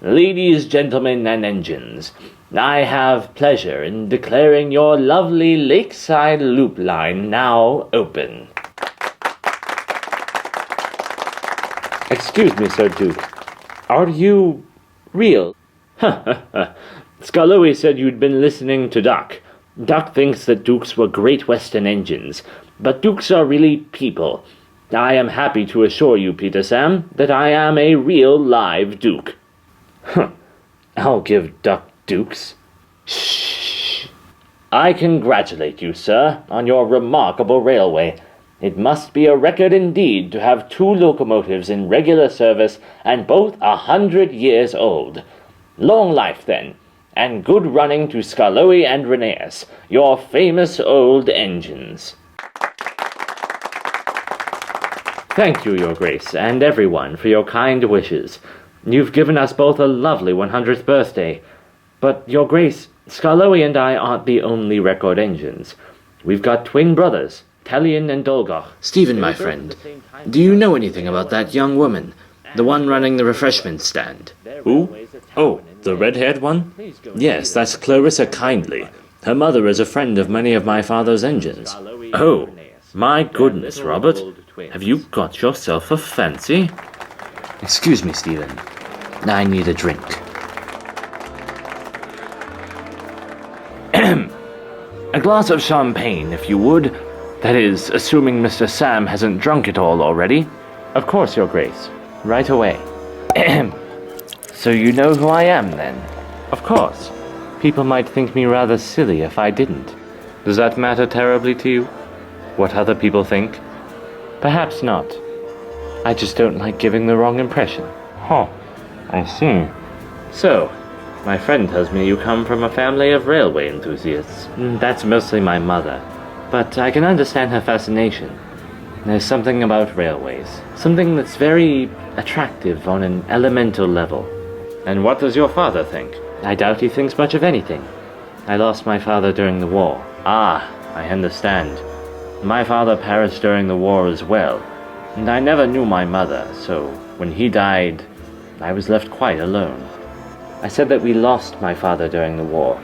Ladies, gentlemen, and engines, I have pleasure in declaring your lovely Lakeside loop line now open. Excuse me, Sir Duke. Are you real? Skarloey said you'd been listening to Duck. Duck thinks that Dukes were Great Western engines, but Dukes are really people. I am happy to assure you, Peter Sam, that I am a real live Duke. I'll give Duck Dukes. Shh. I congratulate you, sir, on your remarkable railway. It must be a record indeed to have 2 locomotives in regular service and both 100 years old. Long life, then, and good running to Skarloey and Rheneas, your famous old engines. Thank you, Your Grace, and everyone, for your kind wishes. You've given us both a lovely 100th birthday. But, Your Grace, Skarloey and I aren't the only record engines. We've got twin brothers, Talion and Dolgoch. Stephen, my friend, do you know anything about that young woman? The one running the refreshment stand? Who? Oh, the red-haired one? Yes, that's Clarissa Kindly. Her mother is a friend of many of my father's engines. Oh, my goodness, Robert. Have you got yourself a fancy? Excuse me, Stephen. I need a drink. A glass of champagne, if you would. That is, assuming Mr. Sam hasn't drunk it all already. Of course, Your Grace. Right away. So you know who I am, then? Of course. People might think me rather silly if I didn't. Does that matter terribly to you? What other people think? Perhaps not. I just don't like giving the wrong impression. Huh. I see. So, my friend tells me you come from a family of railway enthusiasts. That's mostly my mother. But I can understand her fascination. There's something about railways. Something that's very attractive on an elemental level. And what does your father think? I doubt he thinks much of anything. I lost my father during the war. Ah, I understand. My father perished during the war as well. And I never knew my mother, so when he died, I was left quite alone. I said that we lost my father during the war.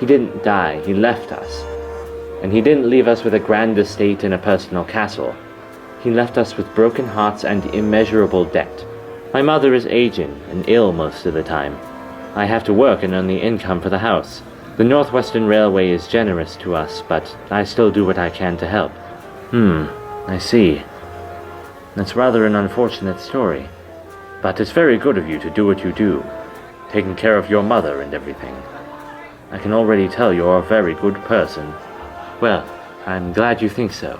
He didn't die, he left us. And he didn't leave us with a grand estate and a personal castle. He left us with broken hearts and immeasurable debt. My mother is aging and ill most of the time. I have to work and earn the income for the house. The Northwestern Railway is generous to us, but I still do what I can to help. I see. That's rather an unfortunate story. But it's very good of you to do what you do, taking care of your mother and everything. I can already tell you're a very good person. Well, I'm glad you think so.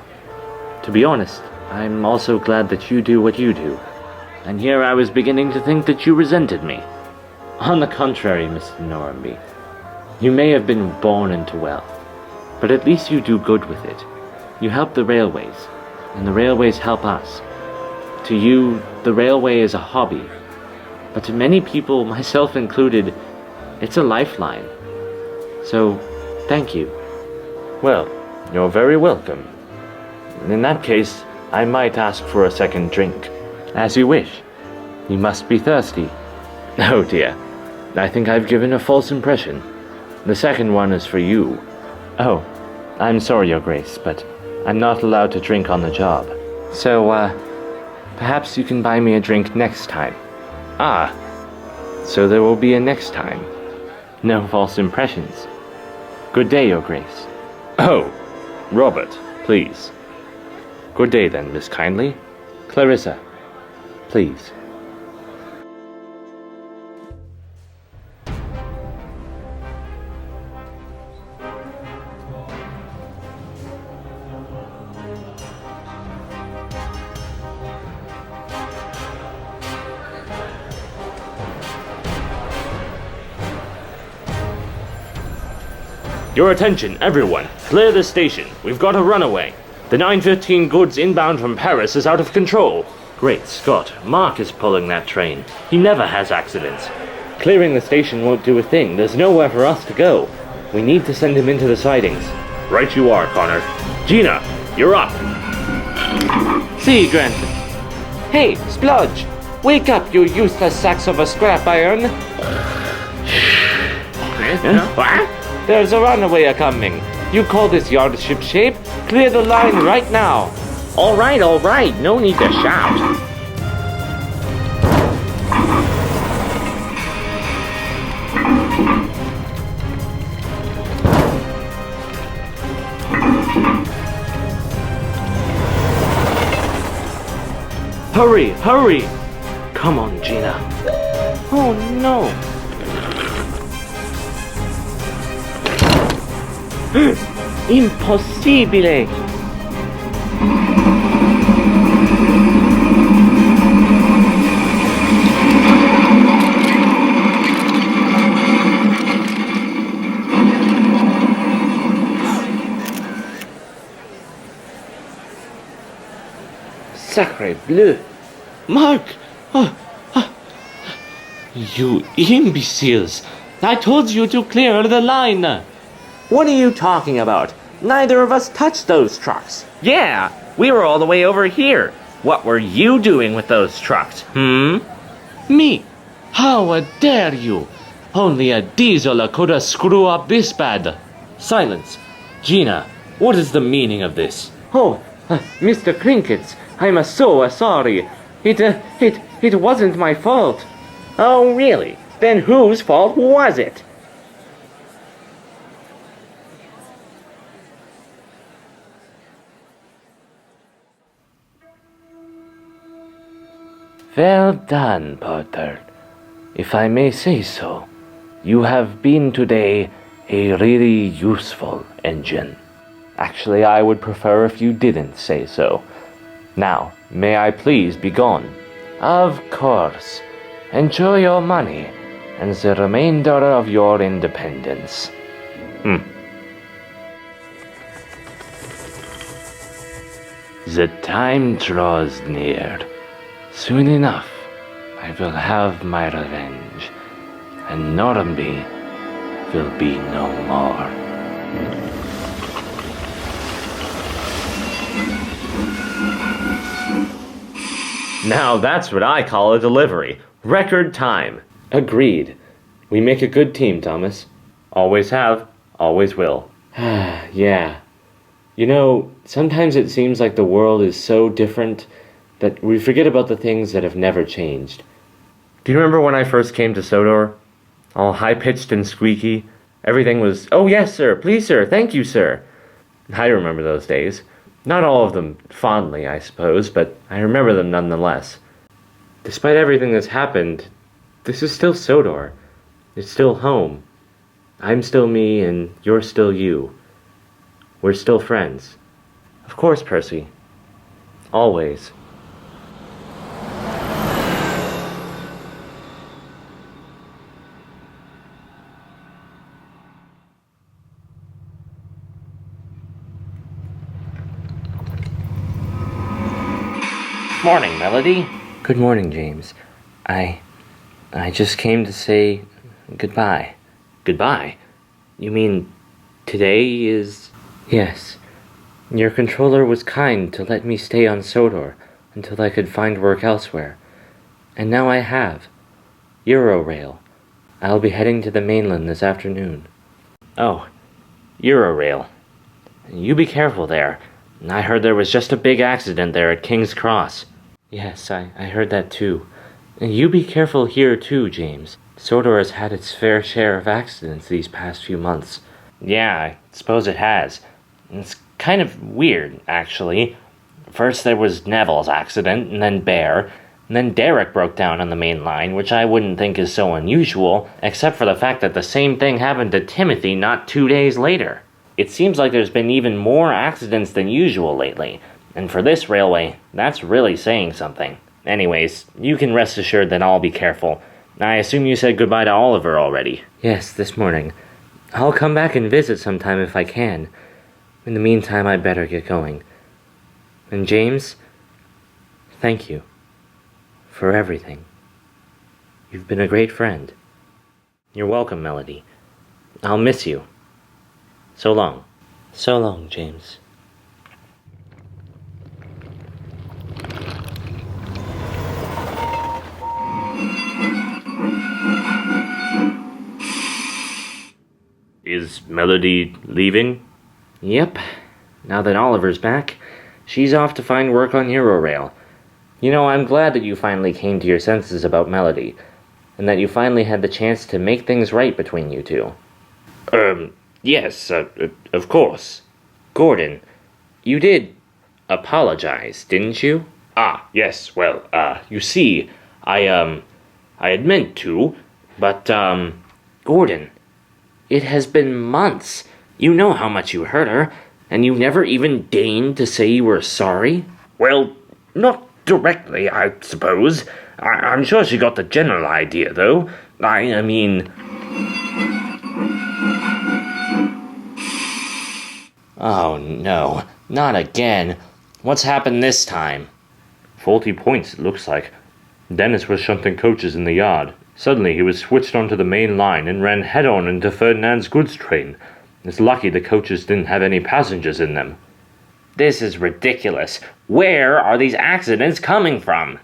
To be honest, I'm also glad that you do what you do. And here I was beginning to think that you resented me. On the contrary, Mr. Norramby. You may have been born into wealth, but at least you do good with it. You help the railways, and the railways help us. To you, the railway is a hobby, but to many people, myself included, it's a lifeline. So, thank you. Well, you're very welcome. In that case, I might ask for a second drink. As you wish. You must be thirsty. Oh dear, I think I've given a false impression. The second one is for you. Oh, I'm sorry, Your Grace, but I'm not allowed to drink on the job. So, perhaps you can buy me a drink next time. Ah, so there will be a next time. No false impressions. Good day, Your Grace. Oh, Robert, please. Good day then, Miss Kindly. Clarissa, please. Your attention, everyone. Clear the station. We've got a runaway. The 9:15 goods inbound from Paris is out of control. Great Scott, Mark is pulling that train. He never has accidents. Clearing the station won't do a thing. There's nowhere for us to go. We need to send him into the sidings. Right you are, Connor. Gina, you're up. See, Granton. Hey, Splodge. Wake up, you useless sacks of a scrap iron! What? There's a runaway a-coming. You call this yard ship shape? Clear the line right now! All right, no need to shout. Hurry, hurry! Come on, Gina. Oh no! Impossibile! Sacre bleu! Mark! You imbeciles! I told you to clear the line! What are you talking about? Neither of us touched those trucks. Yeah, we were all the way over here. What were you doing with those trucks, Me? How dare you? Only a diesel could screw up this bad. Silence. Gina, what is the meaning of this? Oh, Mr. Crinkets, I'm so sorry. It wasn't my fault. Oh, really? Then whose fault was it? Well done, Potter. If I may say so, you have been today a really useful engine. Actually, I would prefer if you didn't say so. Now, may I please be gone? Of course. Enjoy your money and the remainder of your independence. The time draws near. Soon enough, I will have my revenge, and Norramby will be no more. Now that's what I call a delivery. Record time. Agreed. We make a good team, Thomas. Always have, always will. Yeah. You know, sometimes it seems like the world is so different that we forget about the things that have never changed. Do you remember when I first came to Sodor? All high-pitched and squeaky. Everything was, "Oh yes, sir, please, sir, thank you, sir." I remember those days. Not all of them fondly, I suppose, but I remember them nonetheless. Despite everything that's happened, this is still Sodor. It's still home. I'm still me, and you're still you. We're still friends. Of course, Percy. Always. Morning, Melody. Good morning, James. I just came to say goodbye. Goodbye? You mean today is... Yes. Your controller was kind to let me stay on Sodor until I could find work elsewhere. And now I have. Eurorail. I'll be heading to the mainland this afternoon. Oh, Eurorail. You be careful there. I heard there was just a big accident there at King's Cross. Yes, I heard that too. And you be careful here too, James. Sodor has had its fair share of accidents these past few months. Yeah, I suppose it has. It's kind of weird, actually. First there was Neville's accident, and then Bear, and then Derek broke down on the main line, which I wouldn't think is so unusual, except for the fact that the same thing happened to Timothy not 2 days later. It seems like there's been even more accidents than usual lately, and for this railway, that's really saying something. Anyways, you can rest assured that I'll be careful. I assume you said goodbye to Oliver already. Yes, this morning. I'll come back and visit sometime if I can. In the meantime, I'd better get going. And James, thank you for everything. You've been a great friend. You're welcome, Melody. I'll miss you. So long. So long, James. Is Melody leaving? Yep. Now that Oliver's back, she's off to find work on Eurorail. You know, I'm glad that you finally came to your senses about Melody, and that you finally had the chance to make things right between you two. Yes, of course. Gordon, you did apologize, didn't you? Ah, yes, well, you see, I had meant to, but, Gordon, it has been months. You know how much you hurt her, and you never even deigned to say you were sorry? well, not directly, I suppose. I'm sure she got the general idea, though. I mean... Oh no, not again. What's happened this time? Faulty points, it looks like. Dennis was shunting coaches in the yard. Suddenly he was switched onto the main line and ran head-on into Ferdinand's goods train. It's lucky the coaches didn't have any passengers in them. This is ridiculous. Where are these accidents coming from?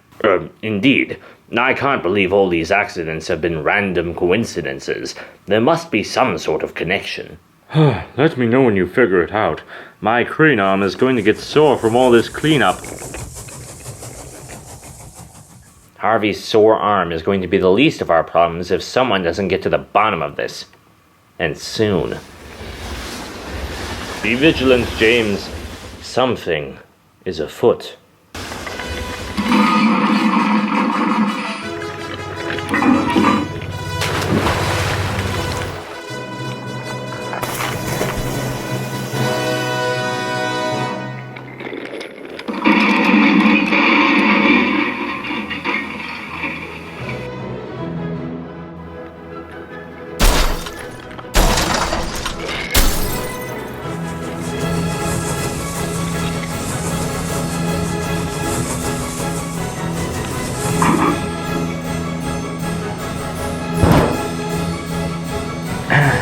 Indeed. I can't believe all these accidents have been random coincidences. There must be some sort of connection. Let me know when you figure it out. My crane arm is going to get sore from all this cleanup. Harvey's sore arm is going to be the least of our problems if someone doesn't get to the bottom of this. And soon. Be vigilant, James. Something is afoot.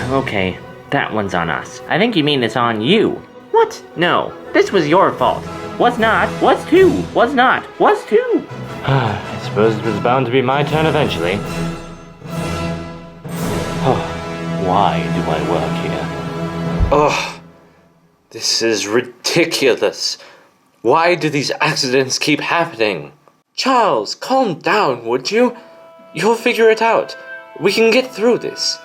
Okay, that one's on us. I think you mean it's on you. What? No, this was your fault. Was not, was too, was not, was too. I suppose it was bound to be my turn eventually. Why do I work here? Ugh, this is ridiculous. Why do these accidents keep happening? Charles, calm down, would you? You'll figure it out. We can get through this.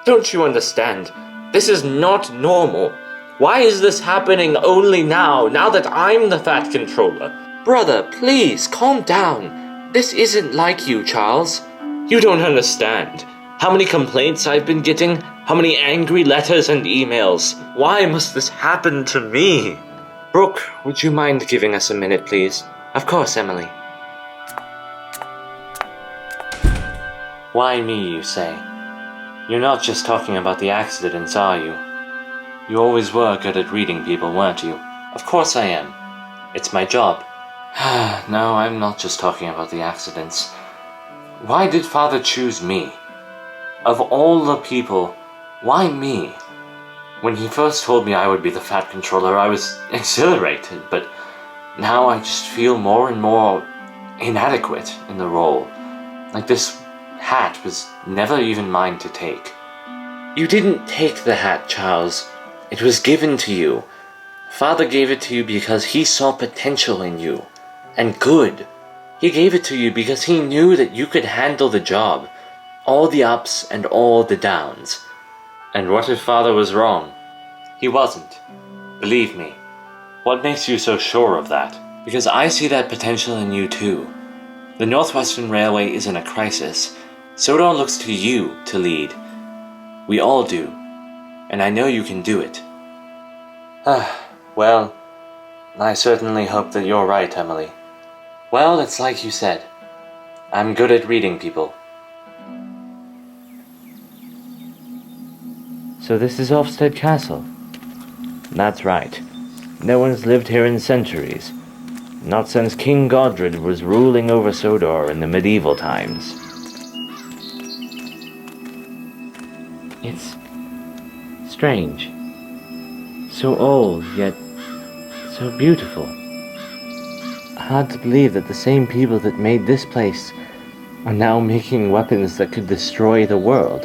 Don't you understand? This is not normal. Why is this happening only now that I'm the Fat Controller? Brother, please, calm down. This isn't like you, Charles. You don't understand. How many complaints I've been getting? How many angry letters and emails? Why must this happen to me? Brooke, would you mind giving us a minute, please? Of course, Emily. Why me, you say? You're not just talking about the accidents, are you? You always were good at reading people, weren't you? Of course I am. It's my job. No, I'm not just talking about the accidents. Why did Father choose me? Of all the people, why me? When he first told me I would be the Fat Controller, I was exhilarated, but now I just feel more and more inadequate in the role. Like this hat was never even mine to take. You didn't take the hat, Charles. It was given to you. Father gave it to you because he saw potential in you. And good. He gave it to you because he knew that you could handle the job. All the ups and all the downs. And what if Father was wrong? He wasn't. Believe me. What makes you so sure of that? Because I see that potential in you too. The Northwestern Railway is in a crisis. Sodor looks to you to lead. We all do. And I know you can do it. Well, I certainly hope that you're right, Emily. Well, it's like you said. I'm good at reading people. So this is Alstead Castle? That's right. No one's lived here in centuries. Not since King Godred was ruling over Sodor in the medieval times. It's strange. So old, yet so beautiful. Hard to believe that the same people that made this place are now making weapons that could destroy the world.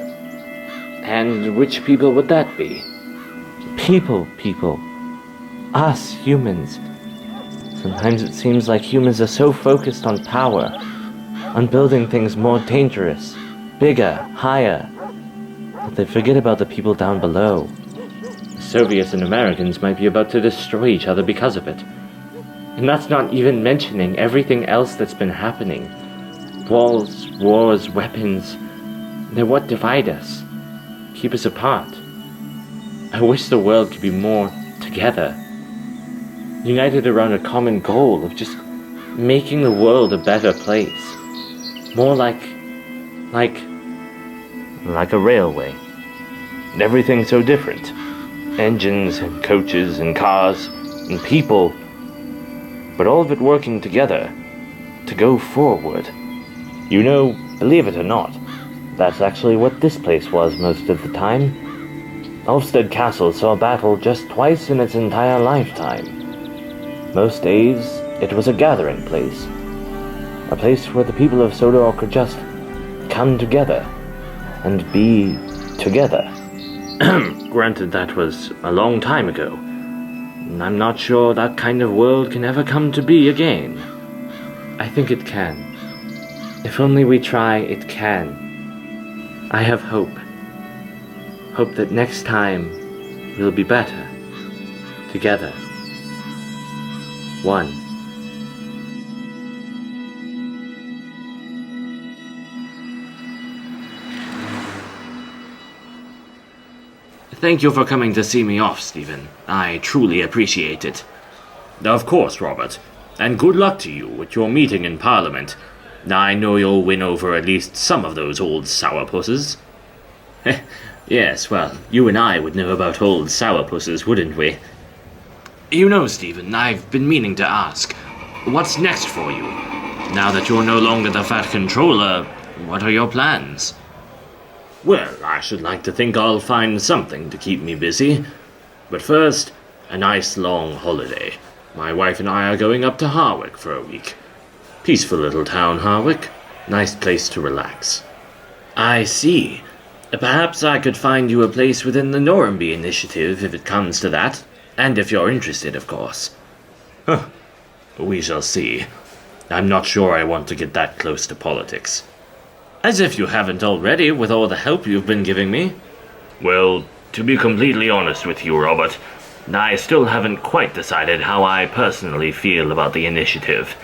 And which people would that be? People. Us, humans. Sometimes it seems like humans are so focused on power, on building things more dangerous, bigger, higher, that they forget about the people down below. The Soviets and Americans might be about to destroy each other because of it. And that's not even mentioning everything else that's been happening. Walls, wars, weapons. They're what divide us, keep us apart. I wish the world could be more together, united around a common goal of just making the world a better place. More like a railway. Everything's so different. Engines and coaches and cars and people, but all of it working together to go forward. You know, believe it or not, that's actually what this place was most of the time. Alstead Castle saw battle just twice in its entire lifetime. Most days, it was a gathering place. A place where the people of Sodor could just come together and be together. Granted, that was a long time ago. I'm not sure that kind of world can ever come to be again. I think it can. If only we try, it can. I have hope. Hope that next time we'll be better. Together. One. Thank you for coming to see me off, Stephen. I truly appreciate it. Of course, Robert. And good luck to you with your meeting in Parliament. I know you'll win over at least some of those old sourpusses. Yes, well, you and I would know about old sourpusses, wouldn't we? You know, Stephen, I've been meaning to ask, what's next for you? Now that you're no longer the Fat Controller, what are your plans? Well, I should like to think I'll find something to keep me busy. But first, a nice long holiday. My wife and I are going up to Harwick for a week. Peaceful little town, Harwick. Nice place to relax. I see. Perhaps I could find you a place within the Norramby Initiative if it comes to that. And if you're interested, of course. Huh. We shall see. I'm not sure I want to get that close to politics. As if you haven't already, with all the help you've been giving me. Well, to be completely honest with you, Robert, I still haven't quite decided how I personally feel about the initiative.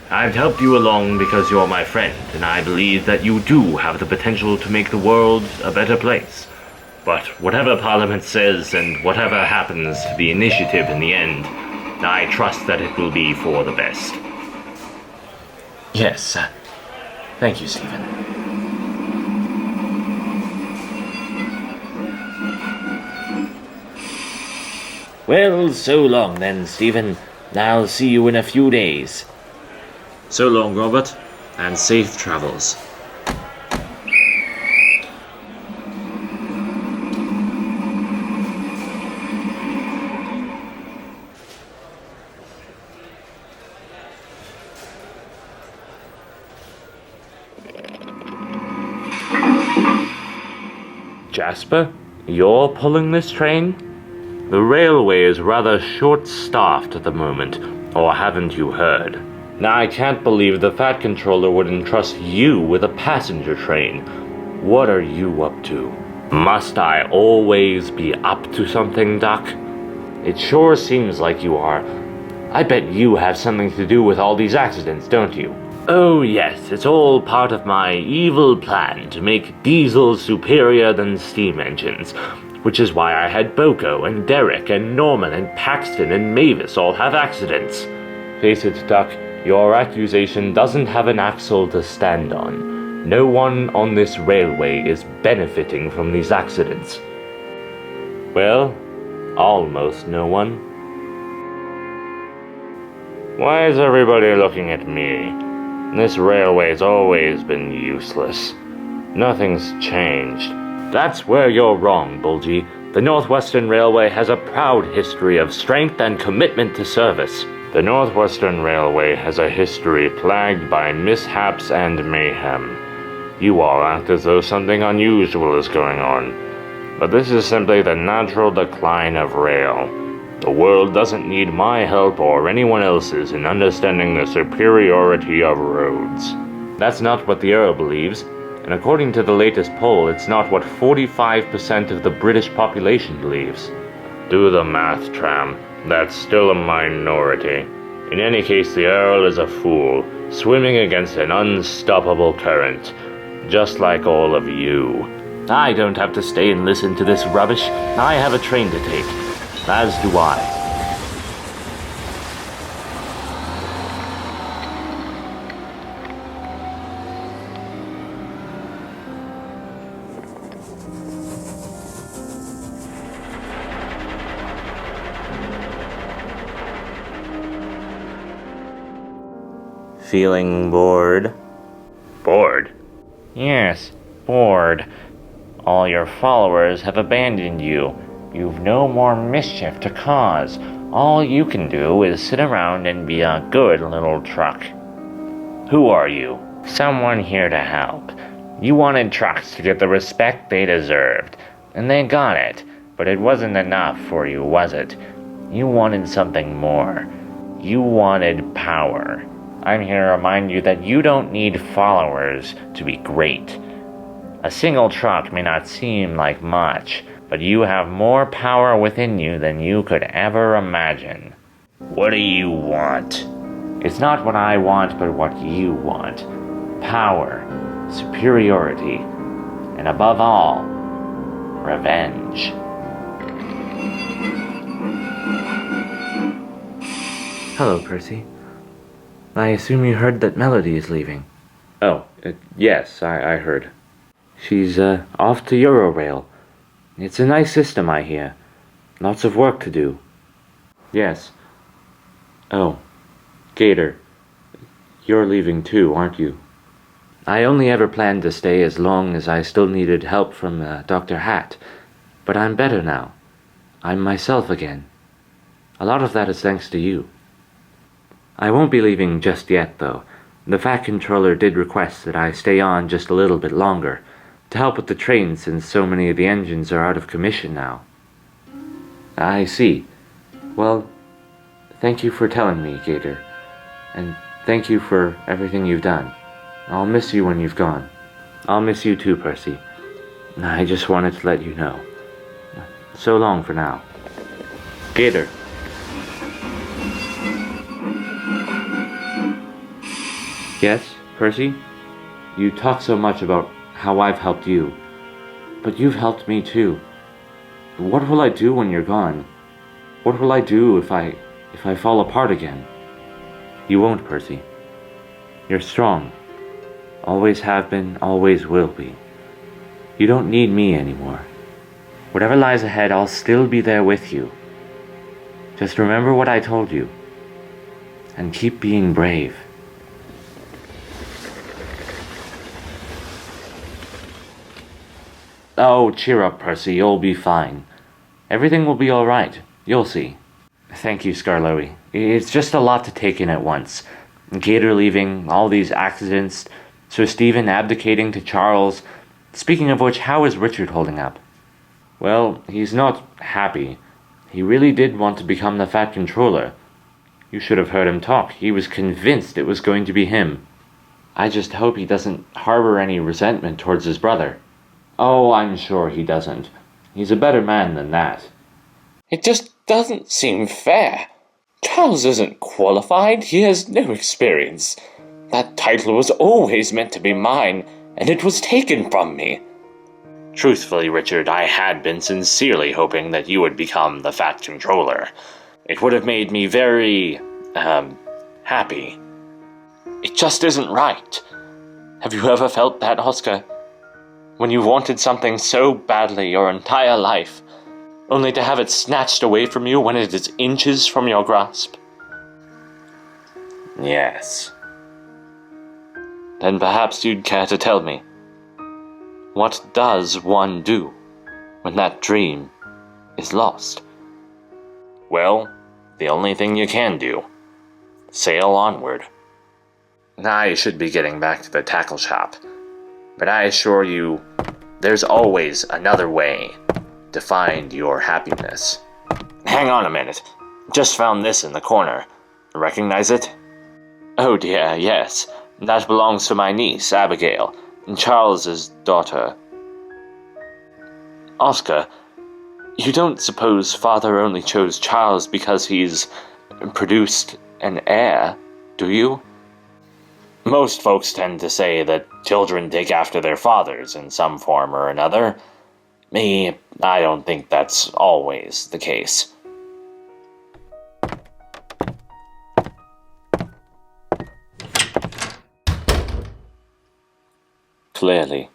I've helped you along because you're my friend, and I believe that you do have the potential to make the world a better place. But whatever Parliament says, and whatever happens to the initiative in the end, I trust that it will be for the best. Yes, thank you, Stephen. Well, so long then, Stephen. I'll see you in a few days. So long, Robert, and safe travels. Jasper, you're pulling this train? The railway is rather short-staffed at the moment, or haven't you heard? Now, I can't believe the Fat Controller would entrust you with a passenger train. What are you up to? Must I always be up to something, Doc? It sure seems like you are. I bet you have something to do with all these accidents, don't you? Oh yes, it's all part of my evil plan to make diesels superior than steam engines, which is why I had Boko and Derek and Norman and Paxton and Mavis all have accidents. Face it, Duck, your accusation doesn't have an axle to stand on. No one on this railway is benefiting from these accidents. Well, almost no one. Why is everybody looking at me? This railway's always been useless. Nothing's changed. That's where you're wrong, Bulgy. The Northwestern Railway has a proud history of strength and commitment to service. The Northwestern Railway has a history plagued by mishaps and mayhem. You all act as though something unusual is going on. But this is simply the natural decline of rail. The world doesn't need my help or anyone else's in understanding the superiority of roads. That's not what the Earl believes, and according to the latest poll, it's not what 45% of the British population believes. Do the math, Tram. That's still a minority. In any case, the Earl is a fool, swimming against an unstoppable current, just like all of you. I don't have to stay and listen to this rubbish. I have a train to take. As do I. Feeling bored? Bored? Yes, bored. All your followers have abandoned you. You've no more mischief to cause. All you can do is sit around and be a good little truck. Who are you? Someone here to help. You wanted trucks to get the respect they deserved, and they got it, but it wasn't enough for you, was it? You wanted something more. You wanted power. I'm here to remind you that you don't need followers to be great. A single truck may not seem like much, but you have more power within you than you could ever imagine. What do you want? It's not what I want, but what you want. Power, superiority, and above all, revenge. Hello, Percy. I assume you heard that Melody is leaving. Oh, yes, I heard. She's off to Eurorail. It's a nice system, I hear. Lots of work to do. Yes. Oh, Gator, you're leaving too, aren't you? I only ever planned to stay as long as I still needed help from Dr. Hatt, but I'm better now. I'm myself again. A lot of that is thanks to you. I won't be leaving just yet, though. The Fat Controller did request that I stay on just a little bit longer, to help with the train since so many of the engines are out of commission now. I see. Well, thank you for telling me, Gator. And thank you for everything you've done. I'll miss you when you've gone. I'll miss you too, Percy. I just wanted to let you know. So long for now. Gator. Yes, Percy? You talk so much about how I've helped you, but you've helped me too. What will I do when you're gone? What will I do if I fall apart again? You won't, Percy. You're strong. Always have been, always will be. You don't need me anymore. Whatever lies ahead, I'll still be there with you. Just remember what I told you, and keep being brave. Oh, cheer up, Percy. You'll be fine. Everything will be all right. You'll see. Thank you, Skarloey. It's just a lot to take in at once. Gator leaving, all these accidents, Sir Stephen abdicating to Charles. Speaking of which, how is Richard holding up? Well, he's not happy. He really did want to become the Fat Controller. You should have heard him talk. He was convinced it was going to be him. I just hope he doesn't harbor any resentment towards his brother. Oh, I'm sure he doesn't. He's a better man than that. It just doesn't seem fair. Charles isn't qualified. He has no experience. That title was always meant to be mine, and it was taken from me. Truthfully, Richard, I had been sincerely hoping that you would become the Fat Controller. It would have made me very, happy. It just isn't right. Have you ever felt that, Oscar? When you wanted something so badly your entire life, only to have it snatched away from you when it is inches from your grasp? Yes. Then perhaps you'd care to tell me, what does one do when that dream is lost? Well, the only thing you can do. Sail onward. I should be getting back to the tackle shop. But I assure you, there's always another way to find your happiness. Hang on a minute. Just found this in the corner. Recognize it? Oh dear, yes. That belongs to my niece, Abigail, and Charles's daughter. Oscar, you don't suppose Father only chose Charles because he's produced an heir, do you? Most folks tend to say that children take after their fathers in some form or another. Me, I don't think that's always the case. Clearly.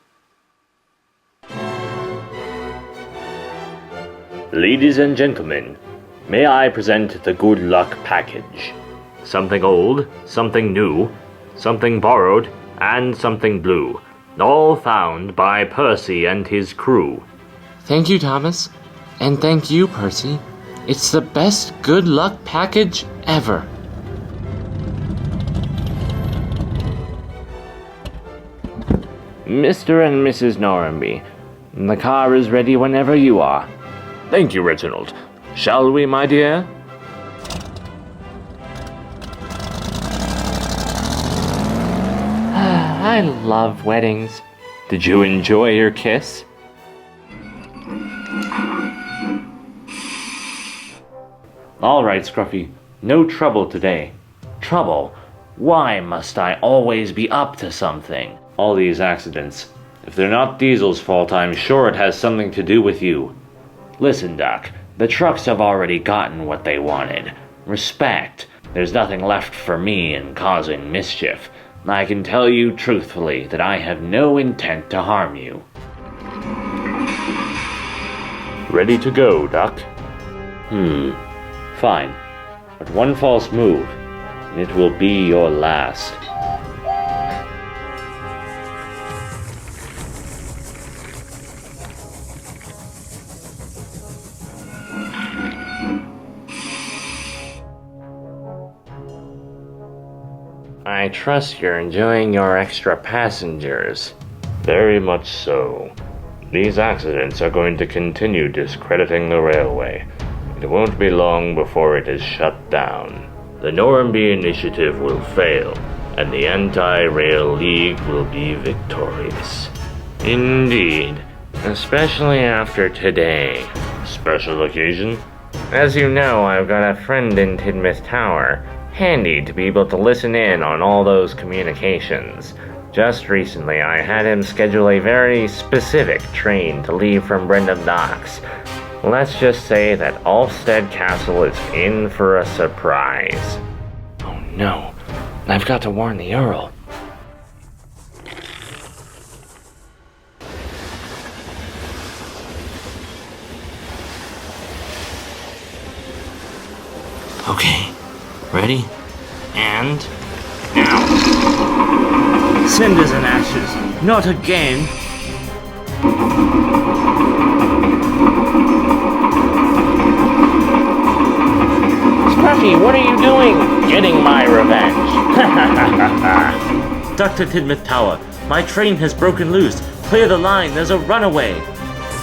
Ladies and gentlemen, may I present the good luck package? Something old, something new, something borrowed, and something blue, all found by Percy and his crew. Thank you, Thomas. And thank you, Percy. It's the best good luck package ever. Mr. and Mrs. Norramby, the car is ready whenever you are. Thank you, Reginald. Shall we, my dear? I love weddings. Did you enjoy your kiss? All right, Scruffy, no trouble today. Trouble? Why must I always be up to something? All these accidents. If they're not Diesel's fault, I'm sure it has something to do with you. Listen, Doc, the trucks have already gotten what they wanted. Respect. There's nothing left for me in causing mischief. I can tell you truthfully that I have no intent to harm you. Ready to go, Doc? Fine. But one false move, and it will be your last. I trust you're enjoying your extra passengers. Very much so. These accidents are going to continue discrediting the railway. It won't be long before it is shut down. The Norramby Initiative will fail, and the Anti-Rail League will be victorious. Indeed. Especially after today. Special occasion? As you know, I've got a friend in Tidmouth Tower. Handy to be able to listen in on all those communications. Just recently, I had him schedule a very specific train to leave from Brendam Docks. Let's just say that Alstead Castle is in for a surprise. Oh no, I've got to warn the Earl. Okay, ready? And now. Cinders and ashes, not again! Scruffy, what are you doing? Getting my revenge. Dr. Tidmouth Tower, my train has broken loose. Clear the line, there's a runaway.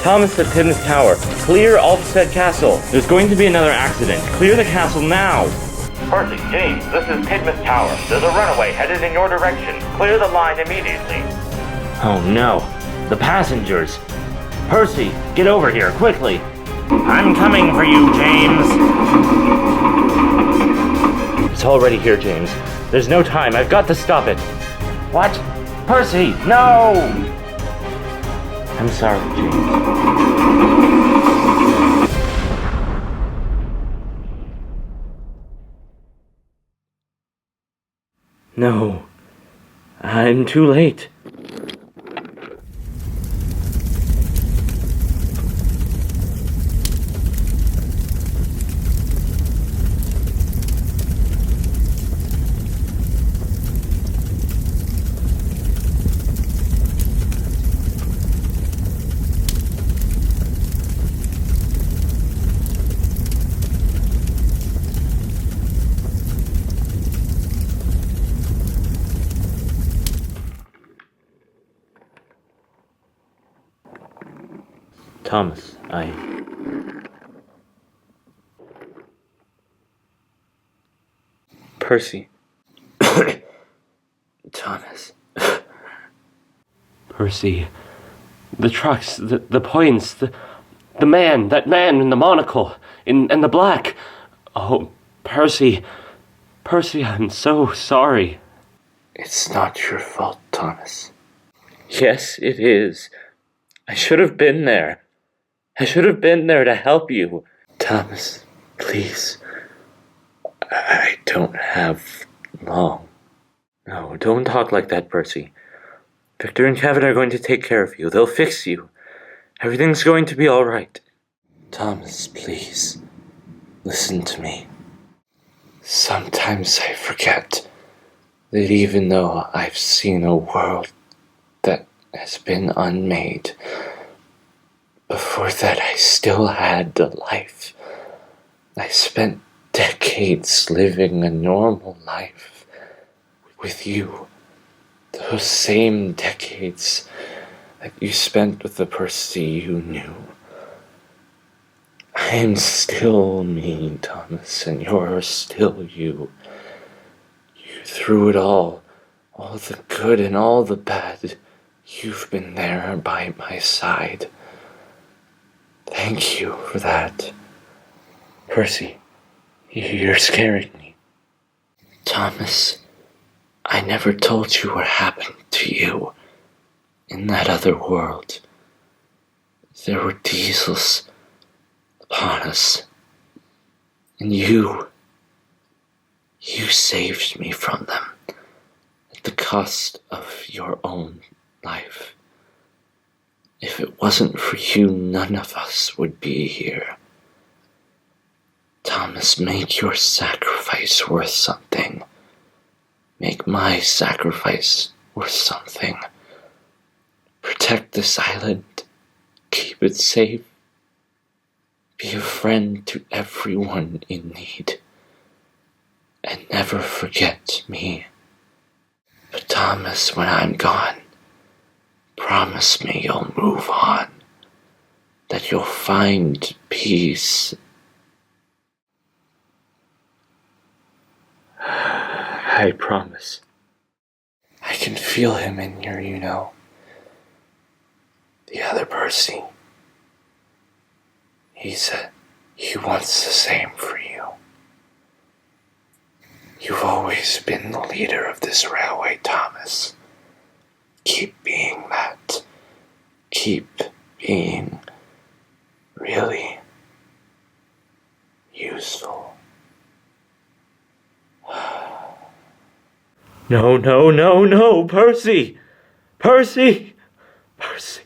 Thomas at Tidmouth Tower, clear Alstead Castle. There's going to be another accident. Clear the castle now. Percy, James, this is Tidmouth Tower. There's a runaway headed in your direction. Clear the line immediately. Oh no, the passengers. Percy, get over here, quickly. I'm coming for you, James. It's already here, James. There's no time. I've got to stop it. What? Percy, no! I'm sorry, James. No. I'm too late. Thomas, Percy. Thomas. Percy. The trucks, the points, the man, that man in the monocle, in the black. Oh, Percy. Percy, I'm so sorry. It's not your fault, Thomas. Yes, it is. I should have been there. I should have been there to help you. Thomas, please. I don't have long. No, don't talk like that, Percy. Victor and Kevin are going to take care of you. They'll fix you. Everything's going to be all right. Thomas, please. Listen to me. Sometimes I forget that even though I've seen a world that has been unmade, before that I still had a life. I spent decades living a normal life with you. Those same decades that you spent with the Percy you knew. I am still me, Thomas, and you're still you. You through it all the good and all the bad, you've been there by my side. Thank you for that. Percy, you're scaring me. Thomas, I never told you what happened to you in that other world. There were diesels upon us, and you saved me from them at the cost of your own life. If it wasn't for you, none of us would be here. Thomas, make your sacrifice worth something. Make my sacrifice worth something. Protect this island. Keep it safe. Be a friend to everyone in need. And never forget me. But Thomas, when I'm gone, promise me you'll move on. That you'll find peace. I promise. I can feel him in here, you know. The other Percy. He said he wants the same for you. You've always been the leader of this railway, Thomas. Keep being that. Keep being really useful. No, Percy! Percy! Percy!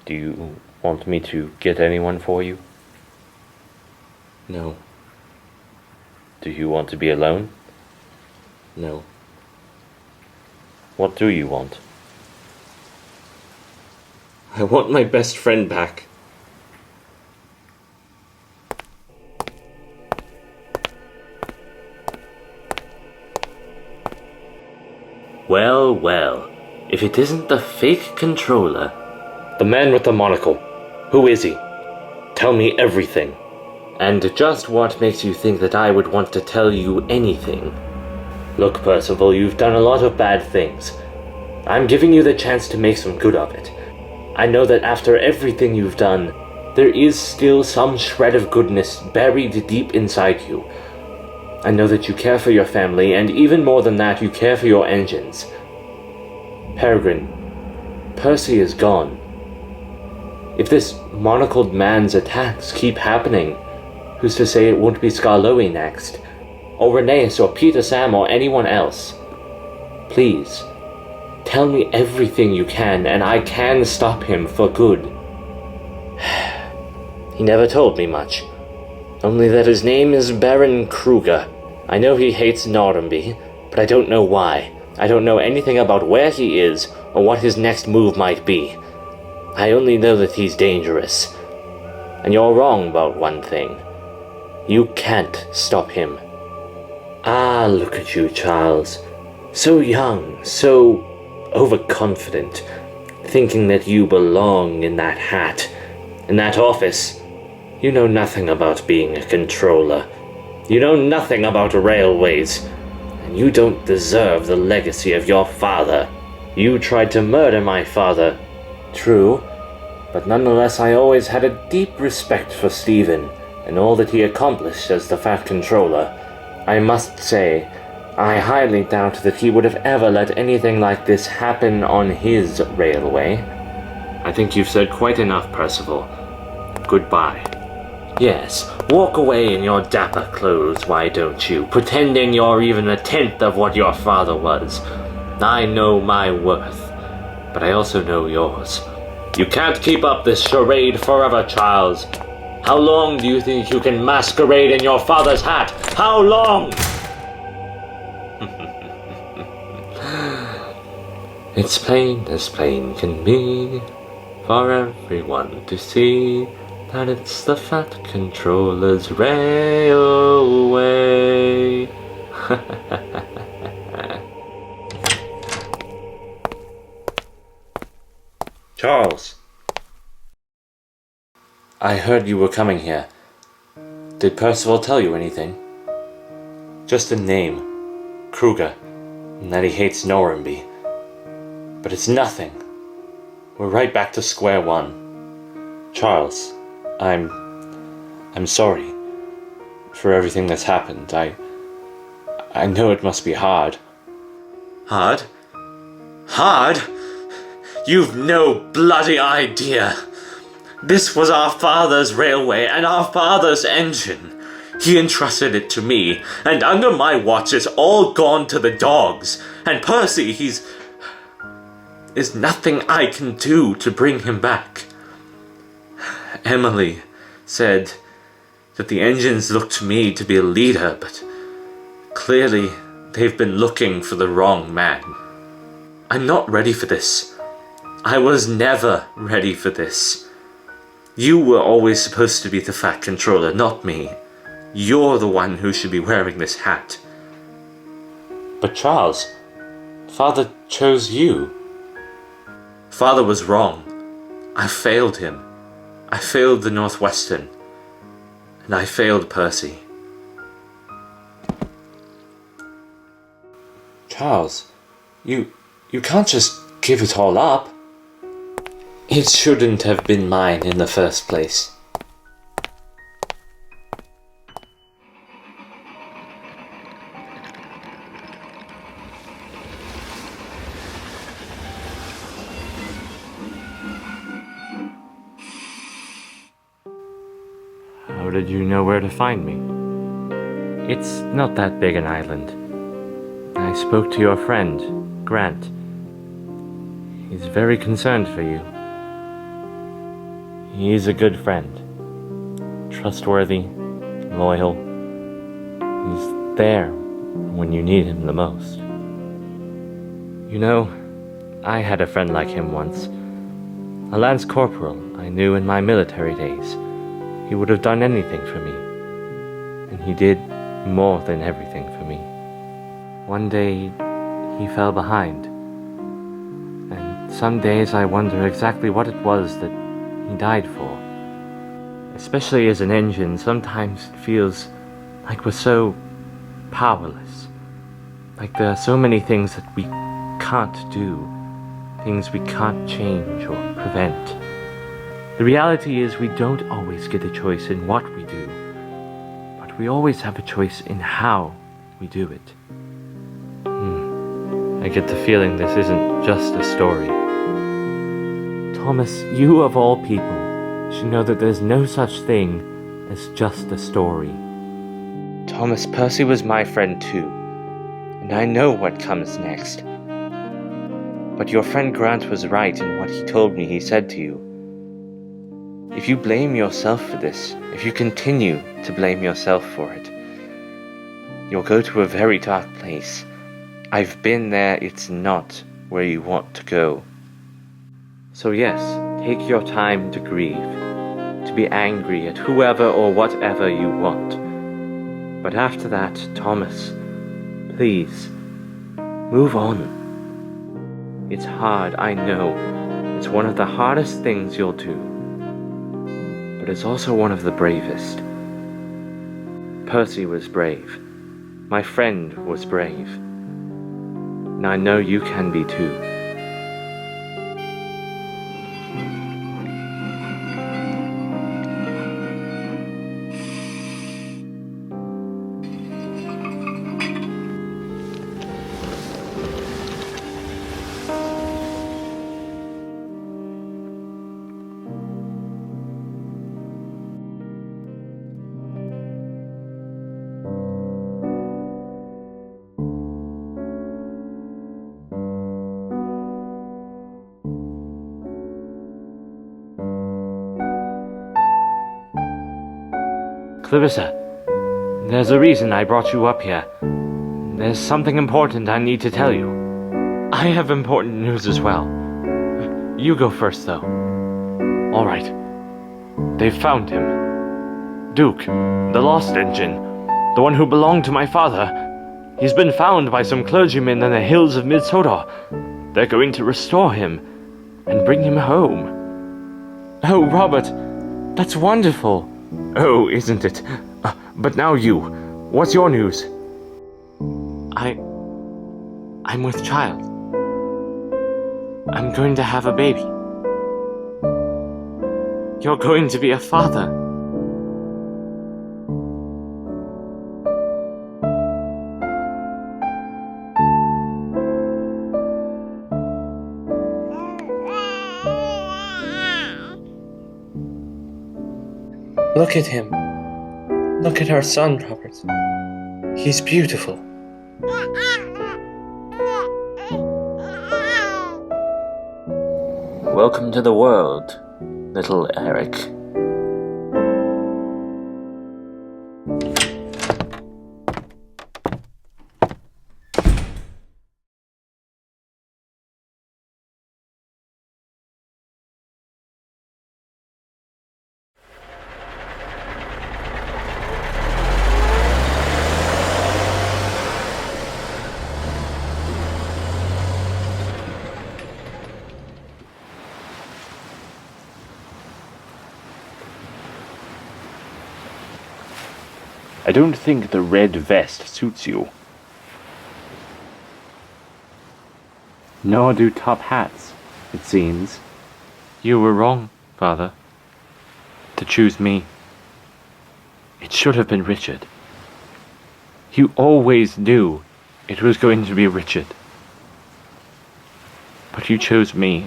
Do you want me to get anyone for you? No. Do you want to be alone? No. What do you want? I want my best friend back. Well, if it isn't the fake controller. The man with the monocle. Who is he? Tell me everything. And just what makes you think that I would want to tell you anything? Look, Percival, you've done a lot of bad things. I'm giving you the chance to make some good of it. I know that after everything you've done, there is still some shred of goodness buried deep inside you. I know that you care for your family, and even more than that, you care for your engines. Peregrine, Percy is gone. If this monocled man's attacks keep happening, who's to say it won't be Skarloey next? Or Rheneas, or Peter Sam, or anyone else? Please, tell me everything you can, and I can stop him for good. He never told me much. Only that his name is Baron Kruger. I know he hates Norramby, but I don't know why. I don't know anything about where he is or what his next move might be. I only know that he's dangerous. And you're wrong about one thing. You can't stop him. Ah, look at you, Charles. So young, so overconfident, thinking that you belong in that hat, in that office. You know nothing about being a controller. You know nothing about railways. And you don't deserve the legacy of your father. You tried to murder my father. True. But nonetheless, I always had a deep respect for Stephen and all that he accomplished as the Fat Controller. I must say, I highly doubt that he would have ever let anything like this happen on his railway. I think you've said quite enough, Percival. Goodbye. Yes, walk away in your dapper clothes, why don't you, pretending you're even a tenth of what your father was. I know my worth, but I also know yours. You can't keep up this charade forever, Charles. How long do you think you can masquerade in your father's hat? How long? It's plain as plain can be for everyone to see that it's the Fat Controller's railway. Charles. I heard you were coming here. Did Percival tell you anything? Just a name, Kruger, and that he hates Norramby. But it's nothing. We're right back to square one. Charles, I'm sorry for everything that's happened. I know it must be hard. Hard? Hard? You've no bloody idea. This was our father's railway and our father's engine. He entrusted it to me, and under my watch it's all gone to the dogs. And Percy, there's nothing I can do to bring him back. Emily said that the engines looked to me to be a leader, but clearly they've been looking for the wrong man. I'm not ready for this. I was never ready for this. You were always supposed to be the Fat Controller, not me. You're the one who should be wearing this hat. But Charles, Father chose you. Father was wrong. I failed him. I failed the Northwestern. And I failed Percy. Charles, you can't just give it all up. It shouldn't have been mine in the first place. How did you know where to find me? It's not that big an island. I spoke to your friend, Grant. He's very concerned for you. He's a good friend. Trustworthy, loyal. He's there when you need him the most. You know, I had a friend like him once. A lance corporal I knew in my military days. He would have done anything for me. And he did more than everything for me. One day, he fell behind. And some days I wonder exactly what it was that he died for. Especially as an engine, sometimes it feels like we're so powerless. Like there are so many things that we can't do. Things we can't change or prevent. The reality is we don't always get a choice in what we do, but we always have a choice in how we do it. I get the feeling this isn't just a story. Thomas, you of all people should know that there's no such thing as just a story. Thomas, Percy was my friend too, and I know what comes next. But your friend Grant was right in what he told me he said to you. If you blame yourself for this, if you continue to blame yourself for it, you'll go to a very dark place, I've been there, it's not where you want to go. So yes, take your time to grieve, to be angry at whoever or whatever you want. But after that, Thomas, please, move on. It's hard, I know. It's one of the hardest things you'll do. But it's also one of the bravest. Percy was brave. My friend was brave. And I know you can be too. Clarissa, there's a reason I brought you up here. There's something important I need to tell you. I have important news as well. You go first, though. All right. They've found him. Duke, the lost engine, the one who belonged to my father. He's been found by some clergymen in the hills of Mid-Sodor. They're going to restore him and bring him home. Oh, Robert, that's wonderful. Oh, isn't it? But now you. What's your news? I'm with child. I'm going to have a baby. You're going to be a father. Look at him. Look at our son, Robert. He's beautiful. Welcome to the world, little Eric. I don't think the red vest suits you. Nor do top hats, it seems. You were wrong, Father, to choose me. It should have been Richard. You always knew it was going to be Richard. But you chose me,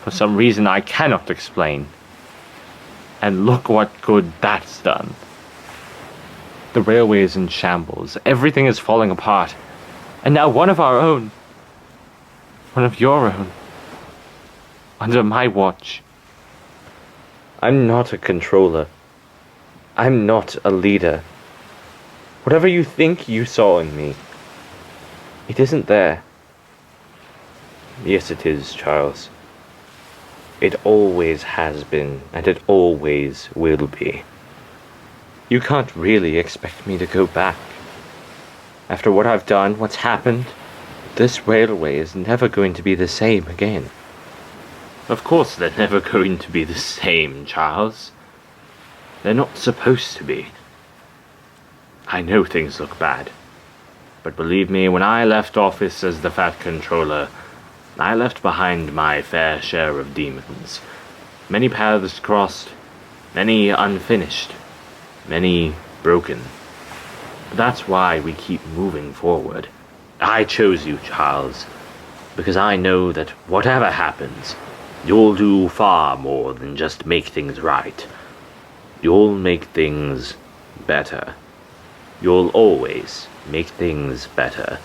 for some reason I cannot explain. And look what good that's done. The railway is in shambles, everything is falling apart, and now one of our own, one of your own, under my watch. I'm not a controller. I'm not a leader. Whatever you think you saw in me, it isn't there. Yes, it is, Charles. It always has been, and it always will be. You can't really expect me to go back. After what I've done, what's happened, this railway is never going to be the same again. Of course they're never going to be the same, Charles. They're not supposed to be. I know things look bad. But believe me, when I left office as the Fat Controller, I left behind my fair share of demons. Many paths crossed, many unfinished. Many broken. That's why we keep moving forward. I chose you, Charles, because I know that whatever happens, you'll do far more than just make things right. You'll make things better. You'll always make things better.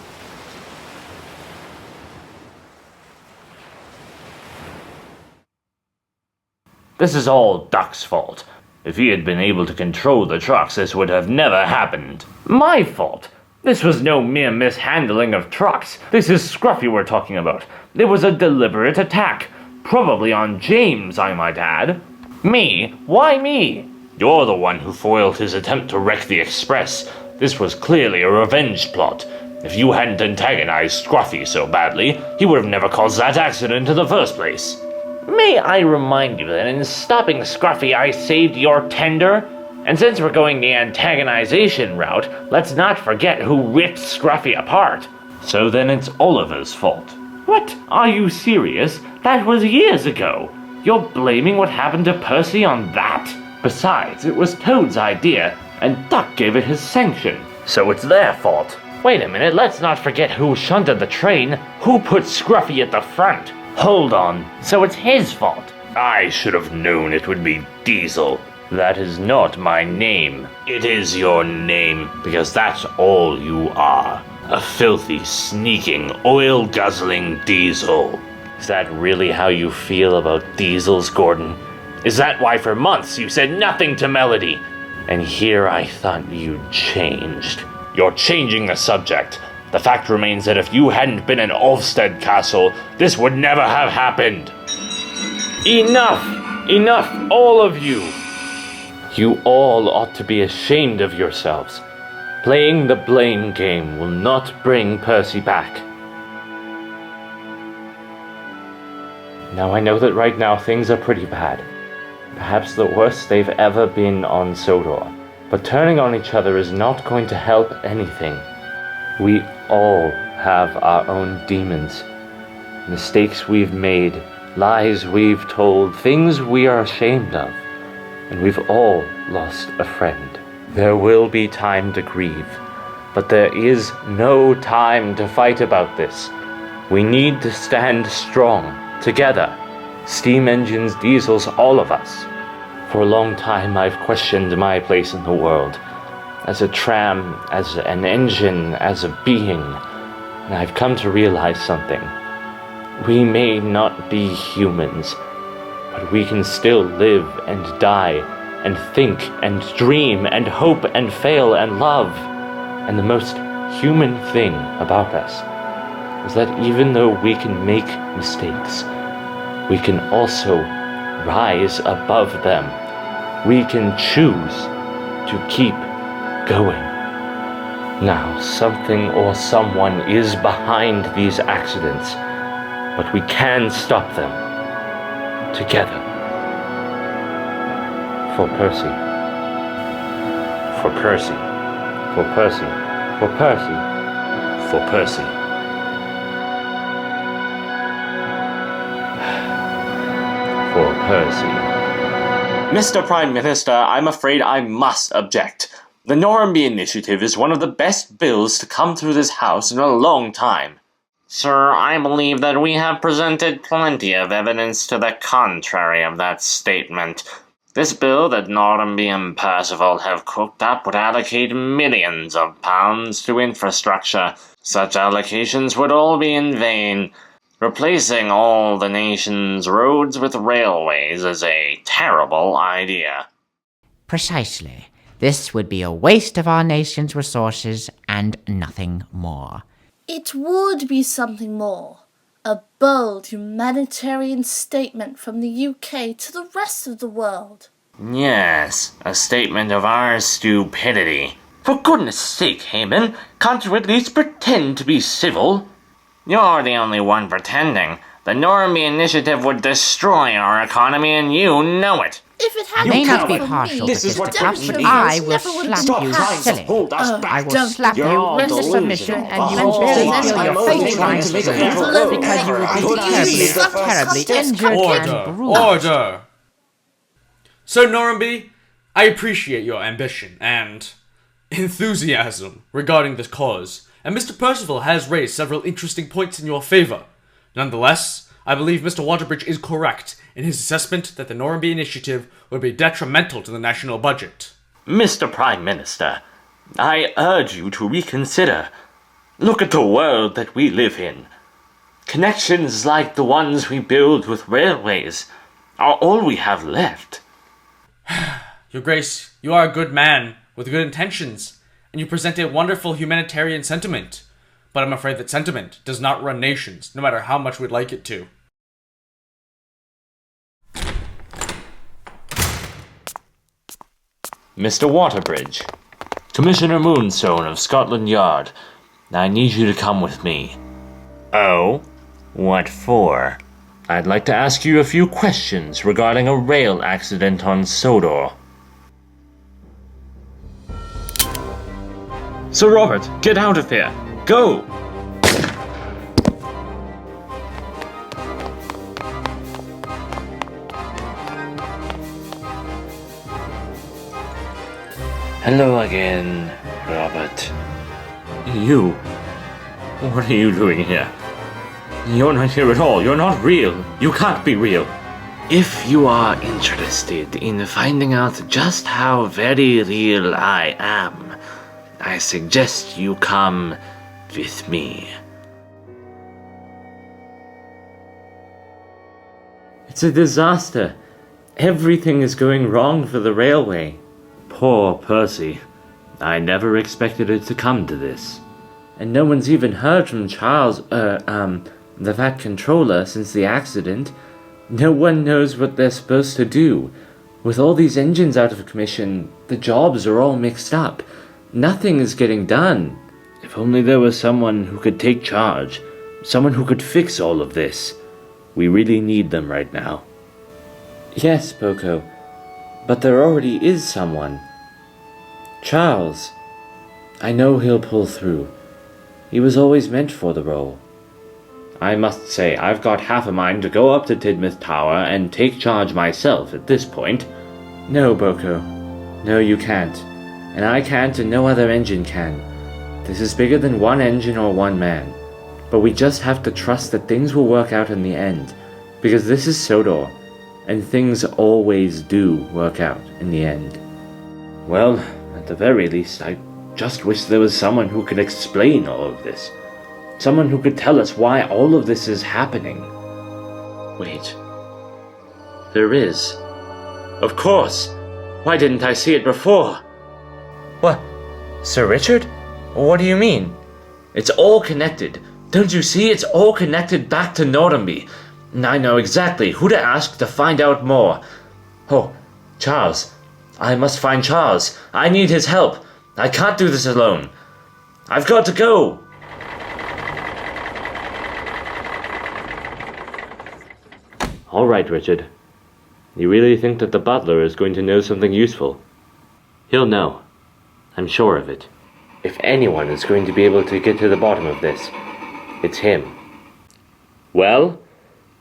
This is all Duck's fault. If he had been able to control the trucks, this would have never happened. My fault. This was no mere mishandling of trucks. This is Scruffy we're talking about. It was a deliberate attack. Probably on James, I might add. Me? Why me? You're the one who foiled his attempt to wreck the express. This was clearly a revenge plot. If you hadn't antagonized Scruffy so badly, he would have never caused that accident in the first place. May I remind you that in stopping Scruffy, I saved your tender? And since we're going the antagonization route, let's not forget who ripped Scruffy apart. So then it's Oliver's fault. What? Are you serious? That was years ago. You're blaming what happened to Percy on that? Besides, it was Toad's idea, and Duck gave it his sanction. So it's their fault. Wait a minute, let's not forget who shunted the train. Who put Scruffy at the front? Hold on. So it's his fault. I should have known it would be Diesel. That is not my name. It is your name, because that's all you are. A filthy, sneaking, oil-guzzling Diesel. Is that really how you feel about Diesels, Gordon? Is that why for months you said nothing to Melody? And here I thought you'd changed. You're changing the subject. The fact remains that if you hadn't been in Alstead Castle, this would never have happened. Enough! Enough, all of you! You all ought to be ashamed of yourselves. Playing the blame game will not bring Percy back. Now I know that right now things are pretty bad. Perhaps the worst they've ever been on Sodor. But turning on each other is not going to help anything. We all have our own demons. Mistakes we've made, lies we've told, things we are ashamed of. And we've all lost a friend. There will be time to grieve, but there is no time to fight about this. We need to stand strong, together. Steam engines, diesels, all of us. For a long time I've questioned my place in the world. As a tram, as an engine, as a being. And I've come to realize something. We may not be humans, but we can still live and die, and think and dream and hope and fail and love. And the most human thing about us is that even though we can make mistakes, we can also rise above them. We can choose to keep going. Now, something or someone is behind these accidents, but we can stop them. Together. For Percy. For Percy. For Percy. For Percy. For Percy. For Percy. Mr. Prime Minister, I'm afraid I must object. The Norramby Initiative is one of the best bills to come through this House in a long time. Sir, I believe that we have presented plenty of evidence to the contrary of that statement. This bill that Norramby and Percival have cooked up would allocate millions of pounds to infrastructure. Such allocations would all be in vain. Replacing all the nation's roads with railways is a terrible idea. Precisely. This would be a waste of our nation's resources and nothing more. It would be something more. A bold humanitarian statement from the UK to the rest of the world. Yes, a statement of our stupidity. For goodness sake, Heyman, can't you at least pretend to be civil? You're the only one pretending. The Norramby Initiative would destroy our economy and you know it. If it I hadn't may not come be from partial me, to Mr. the Tubbs, but Deputy I will never would have slap been you passed. silly. I will don't slap you you into listen. submission, and you will Oh, barely yes, feel your I'm face only trying going to to make move, a little because you will be terribly injured and bruised. Order! So, Norramby, I appreciate your ambition and enthusiasm regarding this cause, and Mr. Percival has raised several interesting points in your favour. Nonetheless, I believe Mr. Waterbridge is correct in his assessment that the Norramby Initiative would be detrimental to the national budget. Mr. Prime Minister, I urge you to reconsider. Look at the world that we live in. Connections like the ones we build with railways are all we have left. Your Grace, you are a good man with good intentions. and you present a wonderful humanitarian sentiment. But I'm afraid that sentiment does not run nations, no matter how much we'd like it to. Mr. Waterbridge, Commissioner Moonstone of Scotland Yard, I need you to come with me. Oh? What for? I'd like to ask you a few questions regarding a rail accident on Sodor. Sir Robert, get out of here! Go! Hello again, Robert. You? What are you doing here? You're not here at all. You're not real. You can't be real. If you are interested in finding out just how very real I am, I suggest you come with me. It's a disaster. Everything is going wrong for the railway. Poor Percy. I never expected it to come to this. And no one's even heard from Charles, the Vat Controller since the accident. No one knows what they're supposed to do. With all these engines out of commission, the jobs are all mixed up. Nothing is getting done. If only there was someone who could take charge. Someone who could fix all of this. We really need them right now. Yes, Poco. But there already is someone. Charles. I know he'll pull through. He was always meant for the role. I must say, I've got half a mind to go up to Tidmouth Tower and take charge myself at this point. No, Boko. No, you can't. And I can't, and no other engine can. This is bigger than one engine or one man. But we just have to trust that things will work out in the end. Because this is Sodor. And things always do work out in the end. Well, at the very least, I just wish there was someone who could explain all of this. Someone who could tell us why all of this is happening. Wait. There is. Of course! Why didn't I see it before? What? Sir Richard? What do you mean? It's all connected. Don't you see? It's all connected back to Norramby. And I know exactly who to ask to find out more. Oh, Charles. I must find Charles. I need his help. I can't do this alone. I've got to go. All right, Richard. You really think that the butler is going to know something useful? He'll know. I'm sure of it. If anyone is going to be able to get to the bottom of this, it's him. Well,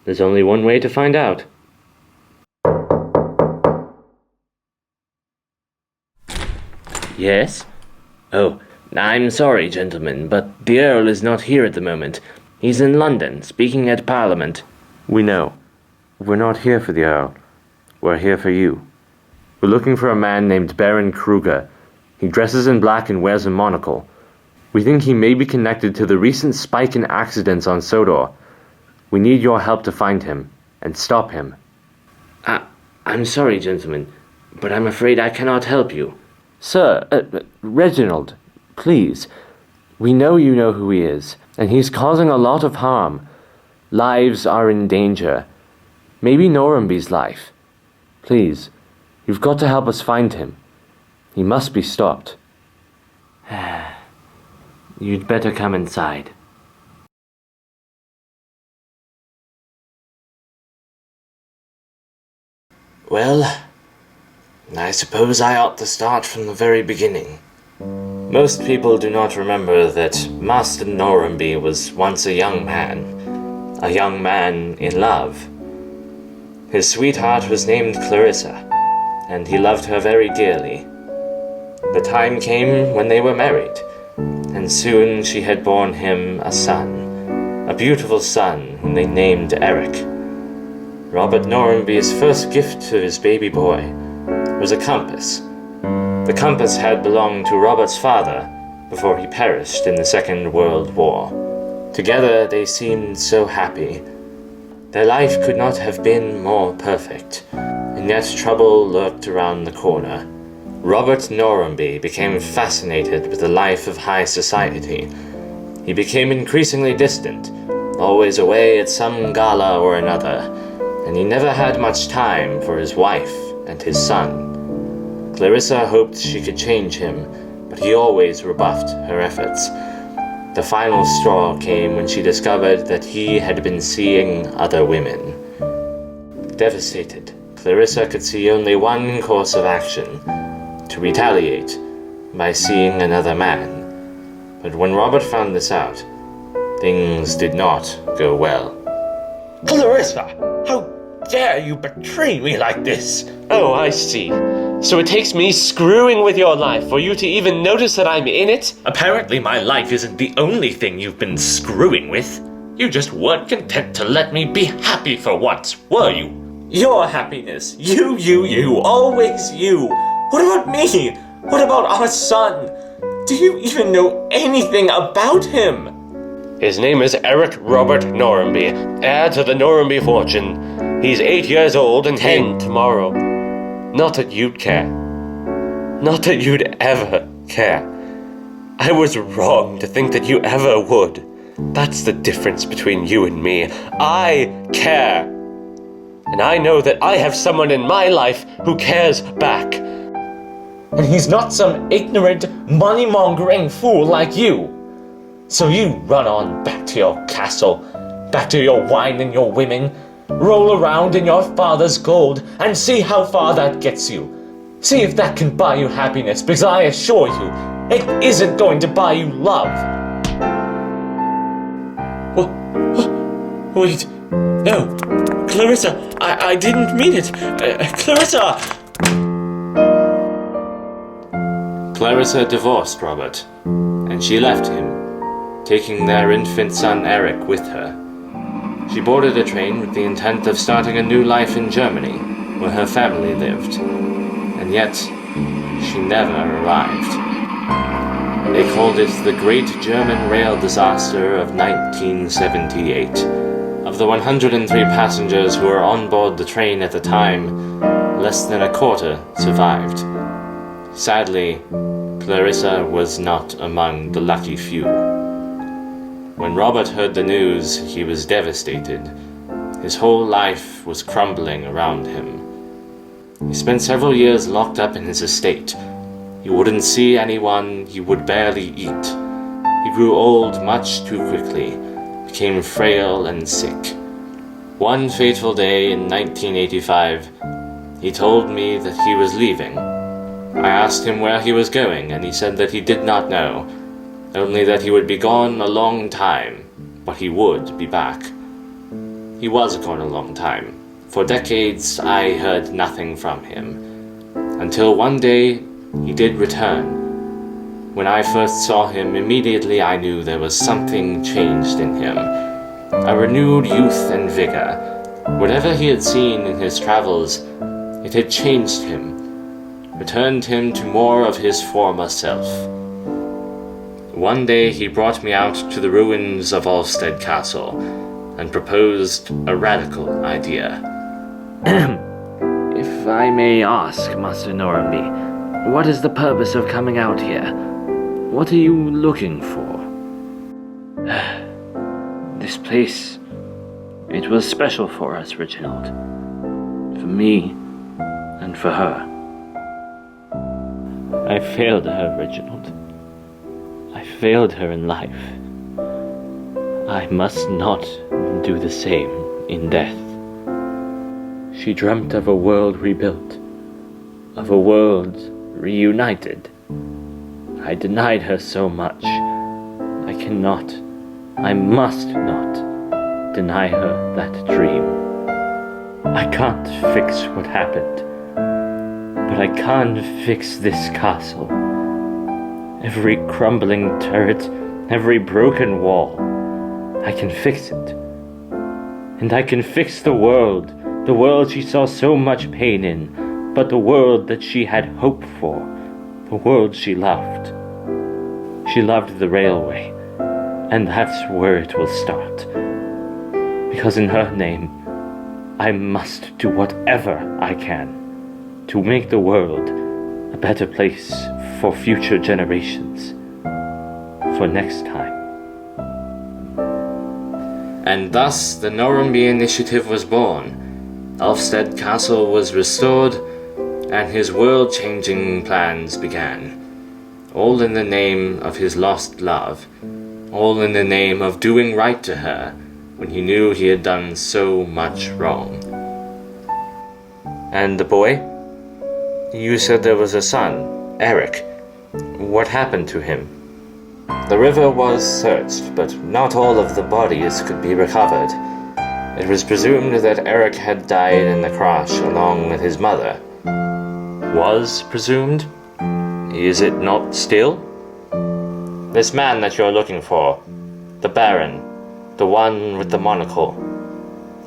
there's only one way to find out. Yes? Oh, I'm sorry, gentlemen, but the Earl is not here at the moment. He's in London, speaking at Parliament. We know. We're not here for the Earl. We're here for you. We're looking for a man named Baron Kruger. He dresses in black and wears a monocle. We think he may be connected to the recent spike in accidents on Sodor. We need your help to find him and stop him. I'm sorry, gentlemen, but I'm afraid I cannot help you. Sir, Reginald, please. We know you know who he is, and he's causing a lot of harm. Lives are in danger. Maybe Norramby's life. Please, you've got to help us find him. He must be stopped. You'd better come inside. Well, I suppose I ought to start from the very beginning. Most people do not remember that Master Norramby was once a young man in love. His sweetheart was named Clarissa, and he loved her very dearly. The time came when they were married, and soon she had borne him a son, a beautiful son whom they named Eric. Robert Norramby's first gift to his baby boy was a compass. The compass had belonged to Robert's father before he perished in the Second World War. Together they seemed so happy. Their life could not have been more perfect, and yet trouble lurked around the corner. Robert Norramby became fascinated with the life of high society. He became increasingly distant, always away at some gala or another, and he never had much time for his wife and his son. Clarissa hoped she could change him, but he always rebuffed her efforts. The final straw came when she discovered that he had been seeing other women. Devastated, Clarissa could see only one course of action: to retaliate by seeing another man. But when Robert found this out, things did not go well. Clarissa, how dare you betray me like this? Oh, I see. So it takes me screwing with your life for you to even notice that I'm in it? Apparently my life isn't the only thing you've been screwing with. You just weren't content to let me be happy for once, were you? Your happiness. You. Always you. What about me? What about our son? Do you even know anything about him? His name is Eric Robert Norramby, heir to the Norramby fortune. He's 8 years old and 10 tomorrow. Not that you'd care. Not that you'd ever care. I was wrong to think that you ever would. That's the difference between you and me. I care. And I know that I have someone in my life who cares back. And he's not some ignorant, money-mongering fool like you. So you run on back to your castle, back to your wine and your women, roll around in your father's gold, and see how far that gets you. See if that can buy you happiness, because I assure you, it isn't going to buy you love. Wait, no, Clarissa, I didn't mean it. Clarissa! Clarissa divorced Robert, and she left him, taking their infant son Eric with her. She boarded a train with the intent of starting a new life in Germany, where her family lived. And yet, she never arrived. They called it the Great German Rail Disaster of 1978. Of the 103 passengers who were on board the train at the time, less than a quarter survived. Sadly, Clarissa was not among the lucky few. When Robert heard the news, he was devastated. His whole life was crumbling around him. He spent several years locked up in his estate. He wouldn't see anyone, he would barely eat. He grew old much too quickly, became frail and sick. One fateful day in 1985, he told me that he was leaving. I asked him where he was going, and he said that he did not know, only that he would be gone a long time, but he would be back. He was gone a long time. For decades, I heard nothing from him, until one day he did return. When I first saw him, immediately I knew there was something changed in him. A renewed youth and vigor. Whatever he had seen in his travels, it had changed him, returned him to more of his former self. One day he brought me out to the ruins of Alstead Castle and proposed a radical idea. If I may ask, Master Norramby, what is the purpose of coming out here? What are you looking for? This place, it was special for us, Reginald. For me, and for her. I failed her, Reginald. I failed her in life. I must not do the same in death. She dreamt of a world rebuilt, of a world reunited. I denied her so much. I cannot, I must not deny her that dream. I can't fix what happened, but I can fix this castle. Every crumbling turret, every broken wall, I can fix it. And I can fix the world she saw so much pain in, but the world that she had hope for, the world she loved. She loved the railway, and that's where it will start. Because in her name, I must do whatever I can to make the world a better place for future generations. For next time. And thus the Norramby Initiative was born. Alstead Castle was restored, and his world-changing plans began. All in the name of his lost love. All in the name of doing right to her, when he knew he had done so much wrong. And the boy? You said there was a son, Eric. What happened to him? The river was searched, but not all of the bodies could be recovered. It was presumed that Eric had died in the crash along with his mother. Was presumed? Is it not still? This man that you're looking for, the Baron, the one with the monocle,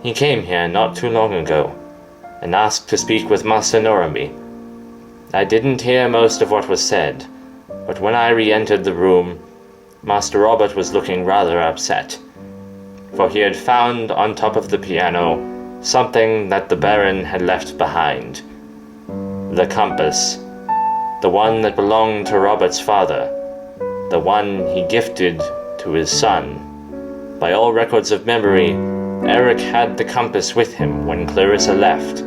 he came here not too long ago, and asked to speak with Master Norramby. I didn't hear most of what was said, but when I re-entered the room, Master Robert was looking rather upset, for he had found on top of the piano something that the Baron had left behind. The compass, the one that belonged to Robert's father, the one he gifted to his son. By all records of memory, Eric had the compass with him when Clarissa left,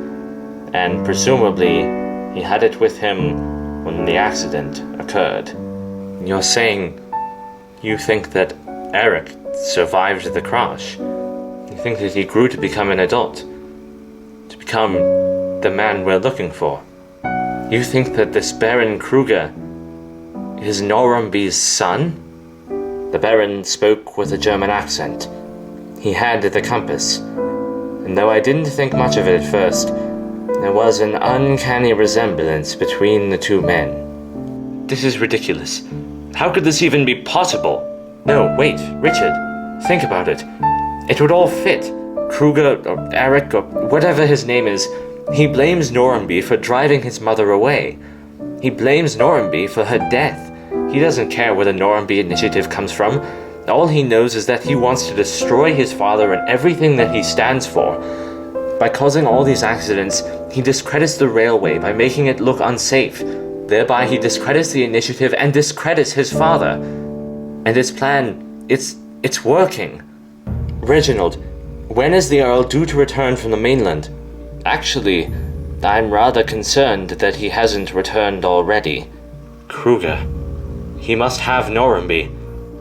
and presumably he had it with him when the accident occurred. You're saying you think that Eric survived the crash? You think that he grew to become an adult? To become the man we're looking for? You think that this Baron Kruger is Norramby's son? The Baron spoke with a German accent. He had the compass, and though I didn't think much of it at first, there was an uncanny resemblance between the two men. This is ridiculous. How could this even be possible? No, wait, Richard, think about it. It would all fit. Kruger, or Eric, or whatever his name is, he blames Norramby for driving his mother away. He blames Norramby for her death. He doesn't care where the Norramby Initiative comes from. All he knows is that he wants to destroy his father and everything that he stands for. By causing all these accidents, he discredits the railway by making it look unsafe. Thereby he discredits the initiative and discredits his father. And his plan, it's working. Reginald, when is the Earl due to return from the mainland? Actually, I'm rather concerned that he hasn't returned already. Kruger. He must have Norramby.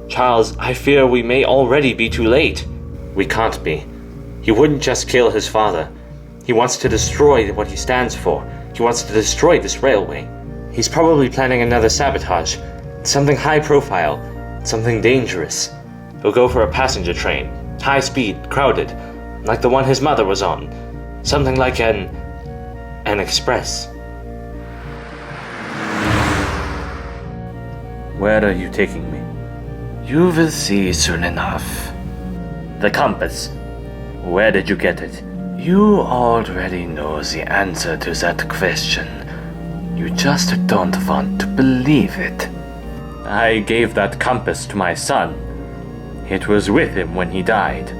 Charles, I fear we may already be too late. We can't be. He wouldn't just kill his father. He wants to destroy what he stands for. He wants to destroy this railway. He's probably planning another sabotage. Something high profile. Something dangerous. He'll go for a passenger train. High speed, crowded. Like the one his mother was on. Something like an express. Where are you taking me? You will see soon enough. The compass. Where did you get it? You already know the answer to that question. You just don't want to believe it. I gave that compass to my son. It was with him when he died.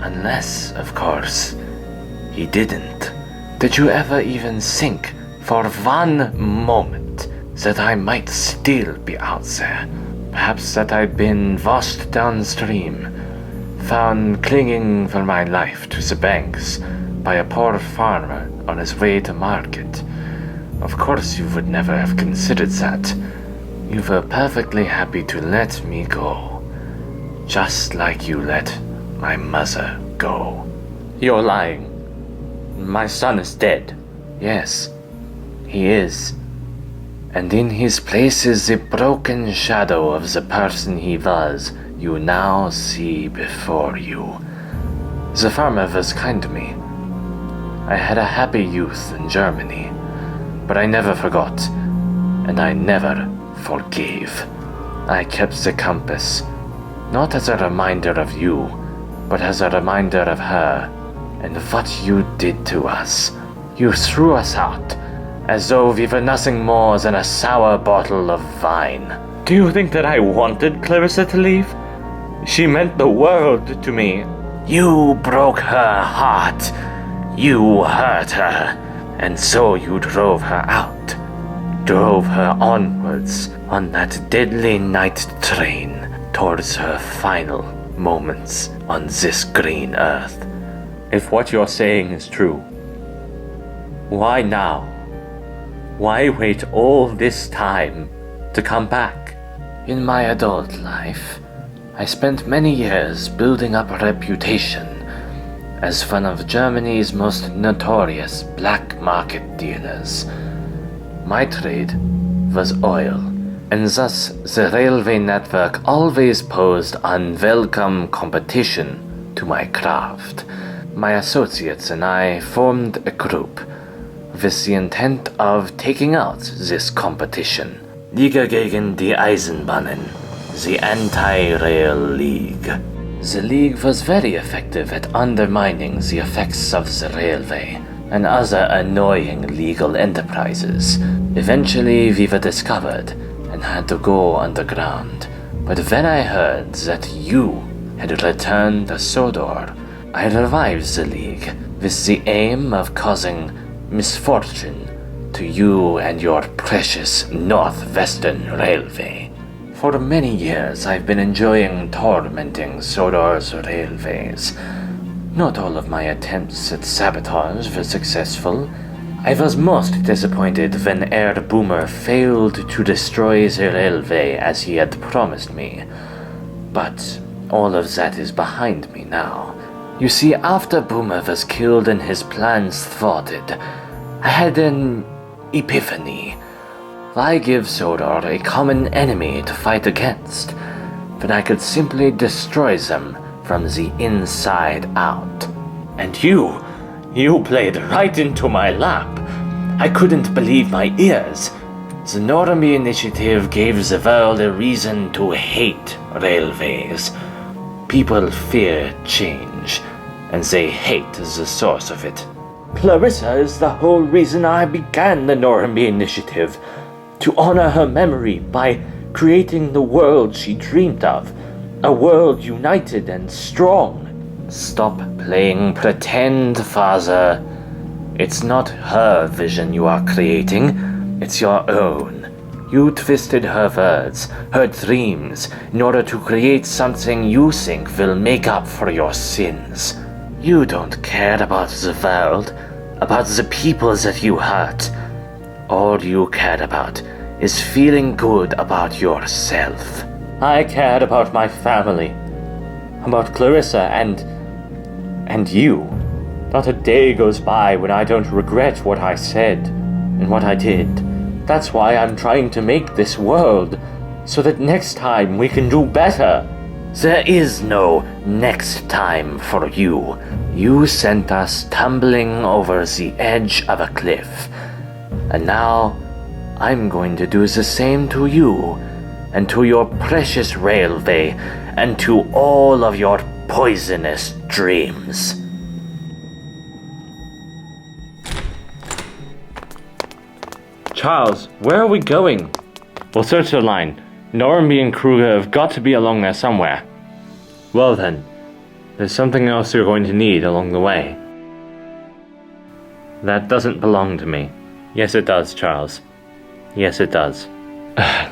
Unless, of course, he didn't. Did you ever even think for one moment that I might still be out there? Perhaps that I'd been washed downstream, found clinging for my life to the banks by a poor farmer on his way to market. Of course you would never have considered that. You were perfectly happy to let me go, just like you let my mother go. You're lying. My son is dead. Yes, he is. And in his place is the broken shadow of the person he was, you now see before you. The farmer was kind to me. I had a happy youth in Germany, but I never forgot, and I never forgave. I kept the compass, not as a reminder of you, but as a reminder of her, and what you did to us. You threw us out, as though we were nothing more than a sour bottle of wine. Do you think that I wanted Clarissa to leave? She meant the world to me. You broke her heart. You hurt her, and so you drove her out. drove her onwards on that deadly night train towards her final moments on this green earth. If what you're saying is true, why now? Why wait all this time to come back? In my adult life, I spent many years building up a reputation as one of Germany's most notorious black market dealers. My trade was oil, and thus the railway network always posed unwelcome competition to my craft. My associates and I formed a group with the intent of taking out this competition. Liga gegen die Eisenbahnen, the Anti-Rail League. The League was very effective at undermining the effects of the railway and other annoying legal enterprises. Eventually we were discovered and had to go underground. But when I heard that you had returned to Sodor, I revived the League with the aim of causing misfortune to you and your precious Northwestern Railway. For many years I've been enjoying tormenting Sodor's railways. Not all of my attempts at sabotage were successful. I was most disappointed when Herr Boomer failed to destroy the railway as he had promised me. But all of that is behind me now. You see, after Boomer was killed and his plans thwarted, I had an epiphany. Why give Sodor a common enemy to fight against when I could simply destroy them from the inside out? And you played right into my lap. I couldn't believe my ears. The Norramby Initiative gave the world a reason to hate railways. People fear change, and they hate the source of it. Clarissa is the whole reason I began the Norramby Initiative, to honor her memory by creating the world she dreamed of, a world united and strong. Stop playing pretend, Father. It's not her vision you are creating, it's your own. You twisted her words, her dreams, in order to create something you think will make up for your sins. You don't care about the world, about the people that you hurt. All you cared about is feeling good about yourself. I cared about my family, about Clarissa and you. Not a day goes by when I don't regret what I said and what I did. That's why I'm trying to make this world, so that next time we can do better. There is no next time for you. You sent us tumbling over the edge of a cliff. And now, I'm going to do the same to you, and to your precious railway, and to all of your poisonous dreams. Charles, where are we going? We'll search the line. Norramby and Kruger have got to be along there somewhere. Well then, there's something else you're going to need along the way. That doesn't belong to me. Yes, it does, Charles. Yes, it does.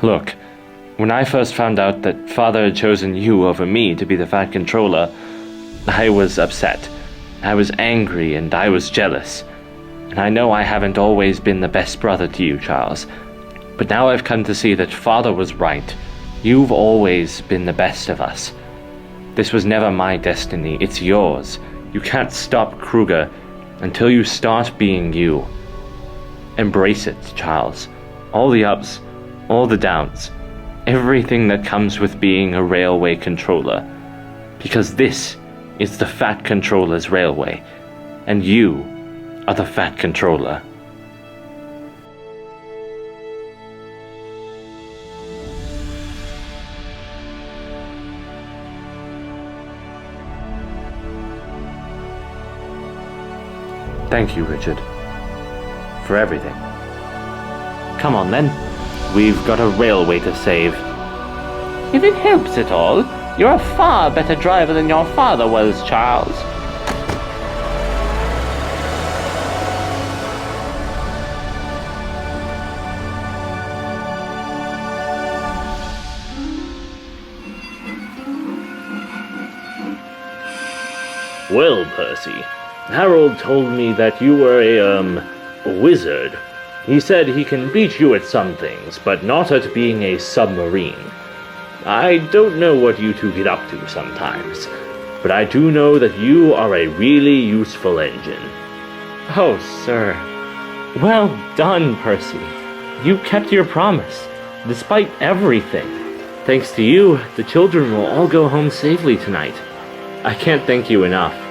Look, when I first found out that Father had chosen you over me to be the Fat Controller, I was upset. I was angry and I was jealous. And I know I haven't always been the best brother to you, Charles. But now I've come to see that Father was right. You've always been the best of us. This was never my destiny, it's yours. You can't stop Kruger until you start being you. Embrace it, Charles. All the ups, all the downs, everything that comes with being a railway controller. Because this is the Fat Controller's railway, and you are the Fat Controller. Thank you, Richard, for everything. Come on then, we've got a railway to save. If it helps at all, you're a far better driver than your father was, Charles. Well, Percy, Harold told me that you were a wizard. He said he can beat you at some things, but not at being a submarine. I don't know what you two get up to sometimes, but I do know that you are a really useful engine. Oh, sir. Well done, Percy. You kept your promise, despite everything. Thanks to you, the children will all go home safely tonight. I can't thank you enough.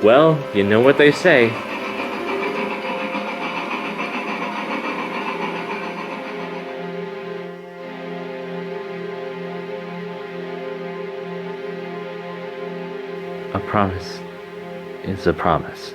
Well, you know what they say. A promise is a promise.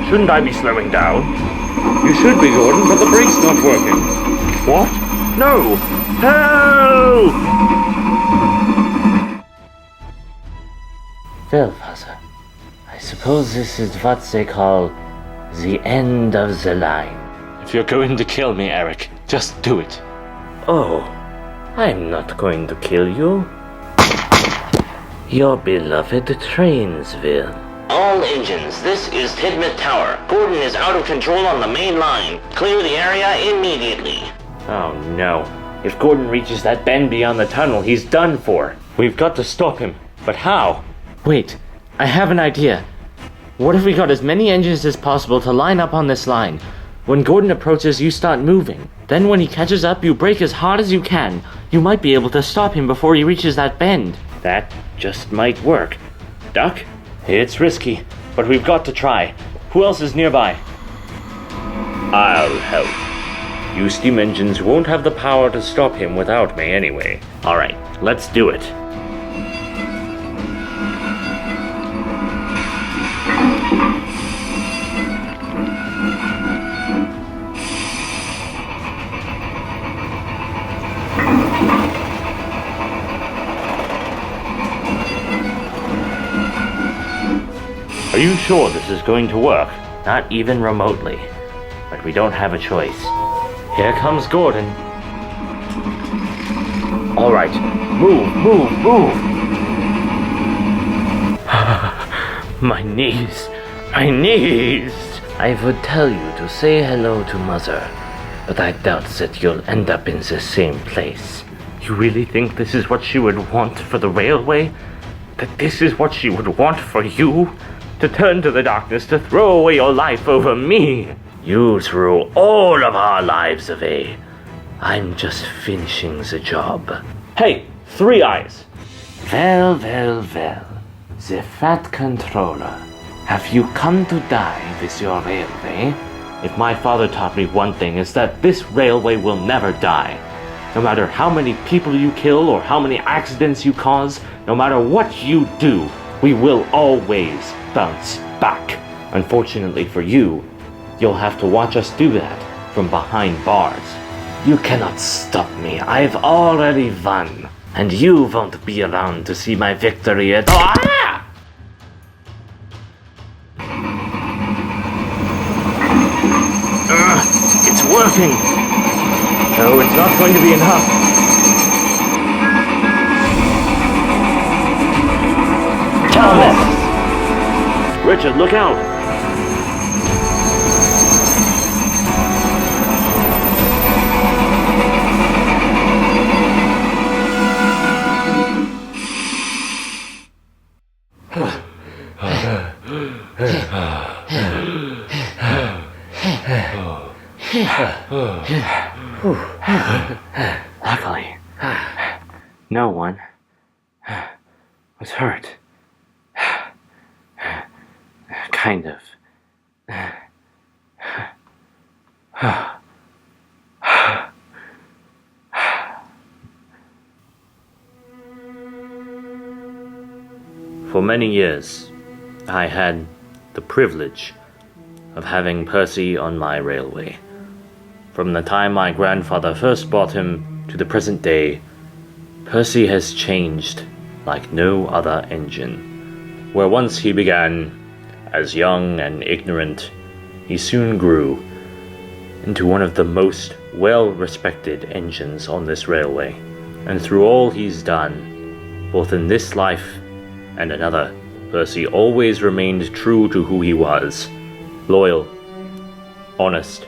Shouldn't I be slowing down? You should be, Gordon, but the brake's not working. What? No! Help! Well, Father, I suppose this is what they call the end of the line. If you're going to kill me, Eric, just do it. Oh, I'm not going to kill you. Your beloved trains will. All engines, this is Tidmouth Tower. Gordon is out of control on the main line. Clear the area immediately. Oh no. If Gordon reaches that bend beyond the tunnel, he's done for. We've got to stop him. But how? Wait, I have an idea. What if we got as many engines as possible to line up on this line? When Gordon approaches, you start moving. Then when he catches up, you brake as hard as you can. You might be able to stop him before he reaches that bend. That just might work. Duck? It's risky, but we've got to try. Who else is nearby? I'll help. You steam engines won't have the power to stop him without me anyway. Alright, let's do it. Are you sure this is going to work? Not even remotely. But we don't have a choice. Here comes Gordon. All right, move. My knees. I would tell you to say hello to Mother, but I doubt that you'll end up in the same place. You really think this is what she would want for the railway? That this is what she would want for you? To turn to the darkness, to throw away your life over me? You threw all of our lives away. I'm just finishing the job. Hey, Three Eyes! Well. The Fat Controller. Have you come to die with your railway? If my father taught me one thing, it's that this railway will never die. No matter how many people you kill or how many accidents you cause, no matter what you do, we will always bounce back. Unfortunately for you, you'll have to watch us do that from behind bars. You cannot stop me. I've already won. And you won't be around to see my victory at all. Ah! It's working. No, it's not going to be enough. Thomas! Richard, look out! Luckily, no one was hurt. Kind of. For many years, I had the privilege of having Percy on my railway. From the time my grandfather first bought him to the present day, Percy has changed like no other engine. Where once he began as young and ignorant, he soon grew into one of the most well-respected engines on this railway. And through all he's done, both in this life and another, Percy always remained true to who he was. Loyal, honest,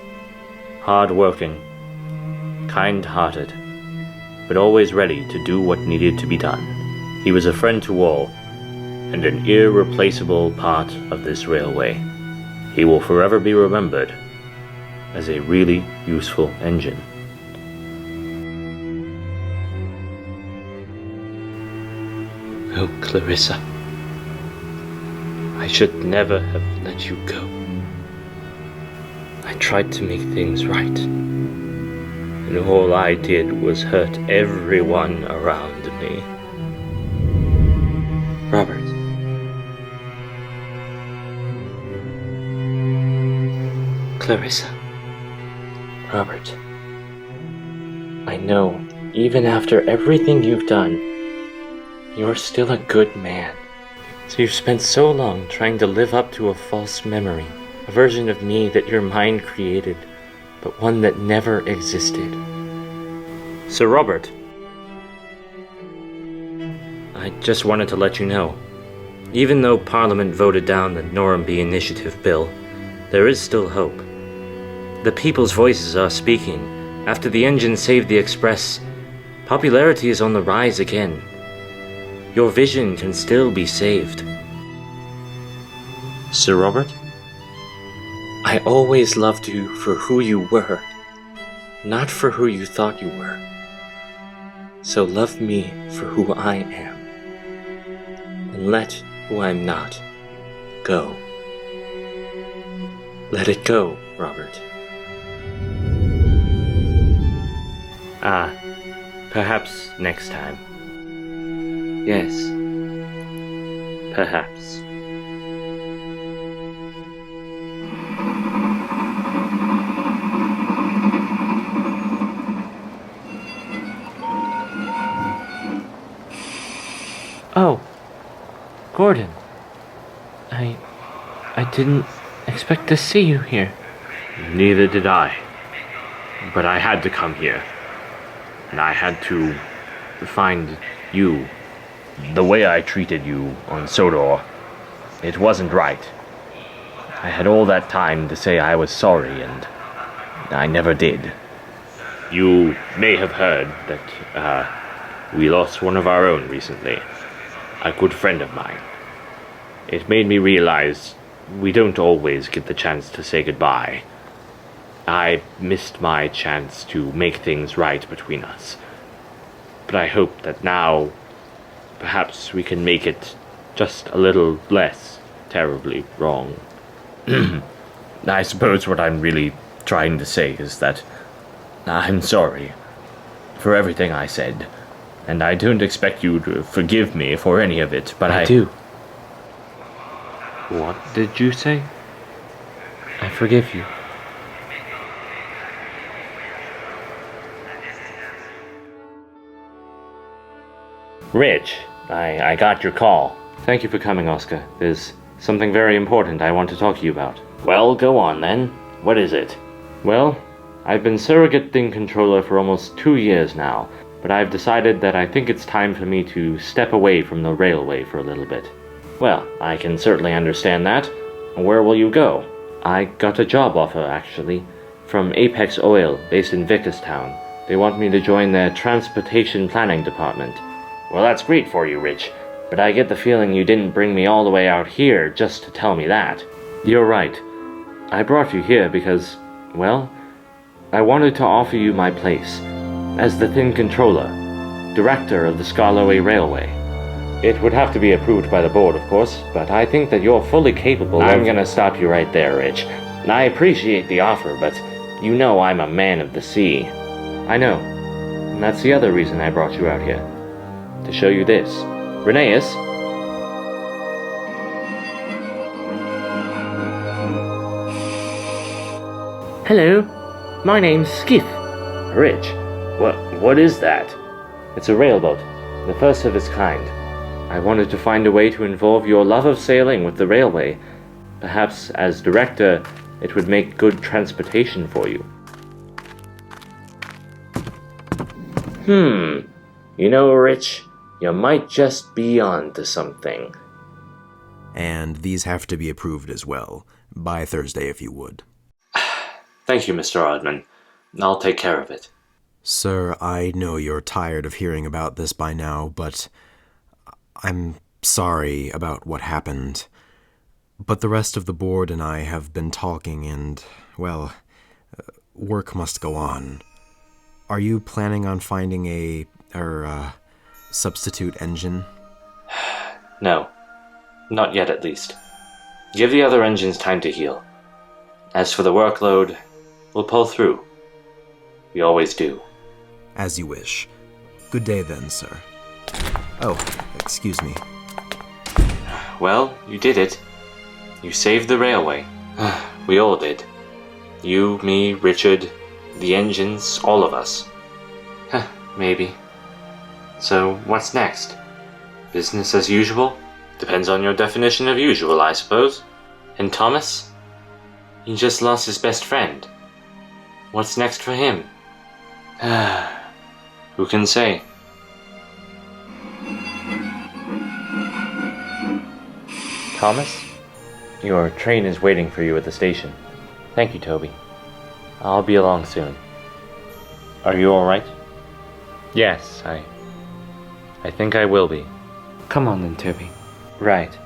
hard-working, kind-hearted, but always ready to do what needed to be done. He was a friend to all, and an irreplaceable part of this railway. He will forever be remembered as a really useful engine. Oh, Clarissa. I should never have let you go. I tried to make things right, and all I did was hurt everyone around me. Robert. Clarissa. Robert. I know, even after everything you've done, you're still a good man. So you've spent so long trying to live up to a false memory, a version of me that your mind created, but one that never existed. Sir Robert, I just wanted to let you know, even though Parliament voted down the Norramby Initiative bill, there is still hope. The people's voices are speaking. After the engine saved the Express, popularity is on the rise again. Your vision can still be saved. Sir Robert, I always loved you for who you were, not for who you thought you were. So love me for who I am, and let who I'm not go. Let it go, Robert. Perhaps next time. Yes, perhaps. Oh, Gordon. I didn't expect to see you here. Neither did I. But I had to come here. And I had to find you. The way I treated you on Sodor, it wasn't right. I had all that time to say I was sorry, and I never did. You may have heard that we lost one of our own recently, a good friend of mine. It made me realize we don't always get the chance to say goodbye. I missed my chance to make things right between us. But I hope that now, perhaps we can make it just a little less terribly wrong. I suppose what I'm really trying to say is that I'm sorry for everything I said, and I don't expect you to forgive me for any of it, but I do. What did you say? I forgive you. Rich, I got your call. Thank you for coming, Oscar. There's something very important I want to talk to you about. Well, go on then. What is it? Well, I've been surrogate thing controller for almost 2 years now, but I've decided that I think it's time for me to step away from the railway for a little bit. Well, I can certainly understand that. Where will you go? I got a job offer, actually, from Apex Oil, based in Vickerstown. They want me to join their transportation planning department. Well, that's great for you, Rich, but I get the feeling you didn't bring me all the way out here just to tell me that. You're right. I brought you here because, well, I wanted to offer you my place as the Thin Controller, Director of the Scarloway Railway. It would have to be approved by the board, of course, but I think that you're fully capable of... I'm gonna stop you right there, Rich. I appreciate the offer, but you know I'm a man of the sea. I know, and that's the other reason I brought you out here. To show you this. Rheneas? Hello, my name's Skiff. Rich, what is that? It's a railboat, the first of its kind. I wanted to find a way to involve your love of sailing with the railway. Perhaps as director, it would make good transportation for you. You know, Rich, you might just be onto something. And these have to be approved as well, by Thursday if you would. Thank you, Mr. Oddman. I'll take care of it. Sir, I know you're tired of hearing about this by now, but I'm sorry about what happened. But the rest of the board and I have been talking and, well, work must go on. Are you planning on finding a substitute engine? No. Not yet, at least. Give the other engines time to heal. As for the workload, we'll pull through. We always do. As you wish. Good day then, sir. Oh, excuse me. Well, you did it. You saved the railway. We all did. You, me, Richard, the engines, all of us. Maybe. So, what's next? Business as usual? Depends on your definition of usual, I suppose. And Thomas? He just lost his best friend. What's next for him? Who can say? Thomas, your train is waiting for you at the station. Thank you, Toby. I'll be along soon. Are you alright? Yes, I think I will be. Come on then, Toby. Right.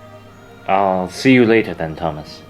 I'll see you later then, Thomas.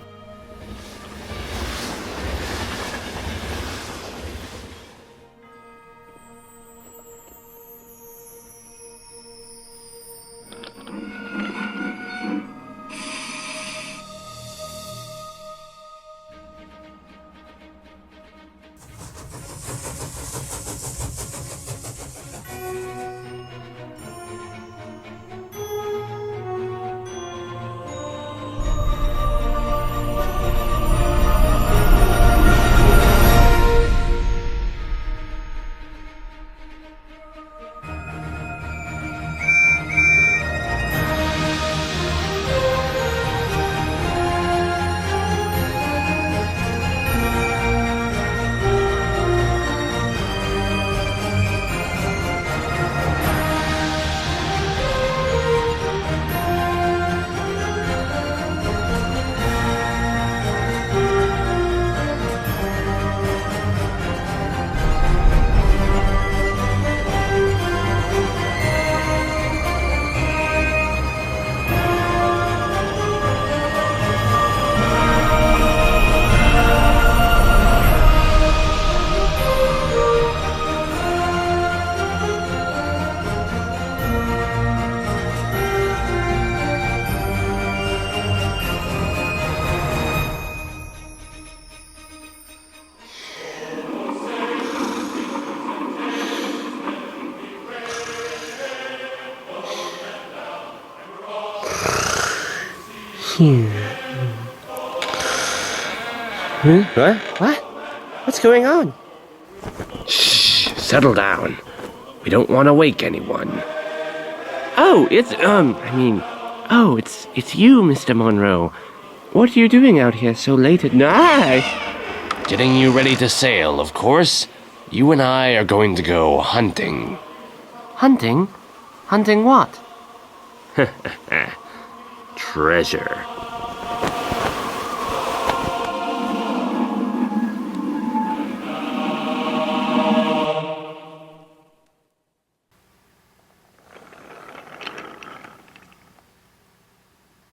What? What's going on? Shh, settle down. We don't want to wake anyone. Oh, it's you, Mr. Monroe. What are you doing out here so late at night? Getting you ready to sail, of course. You and I are going to go hunting. Hunting? Hunting what? Treasure.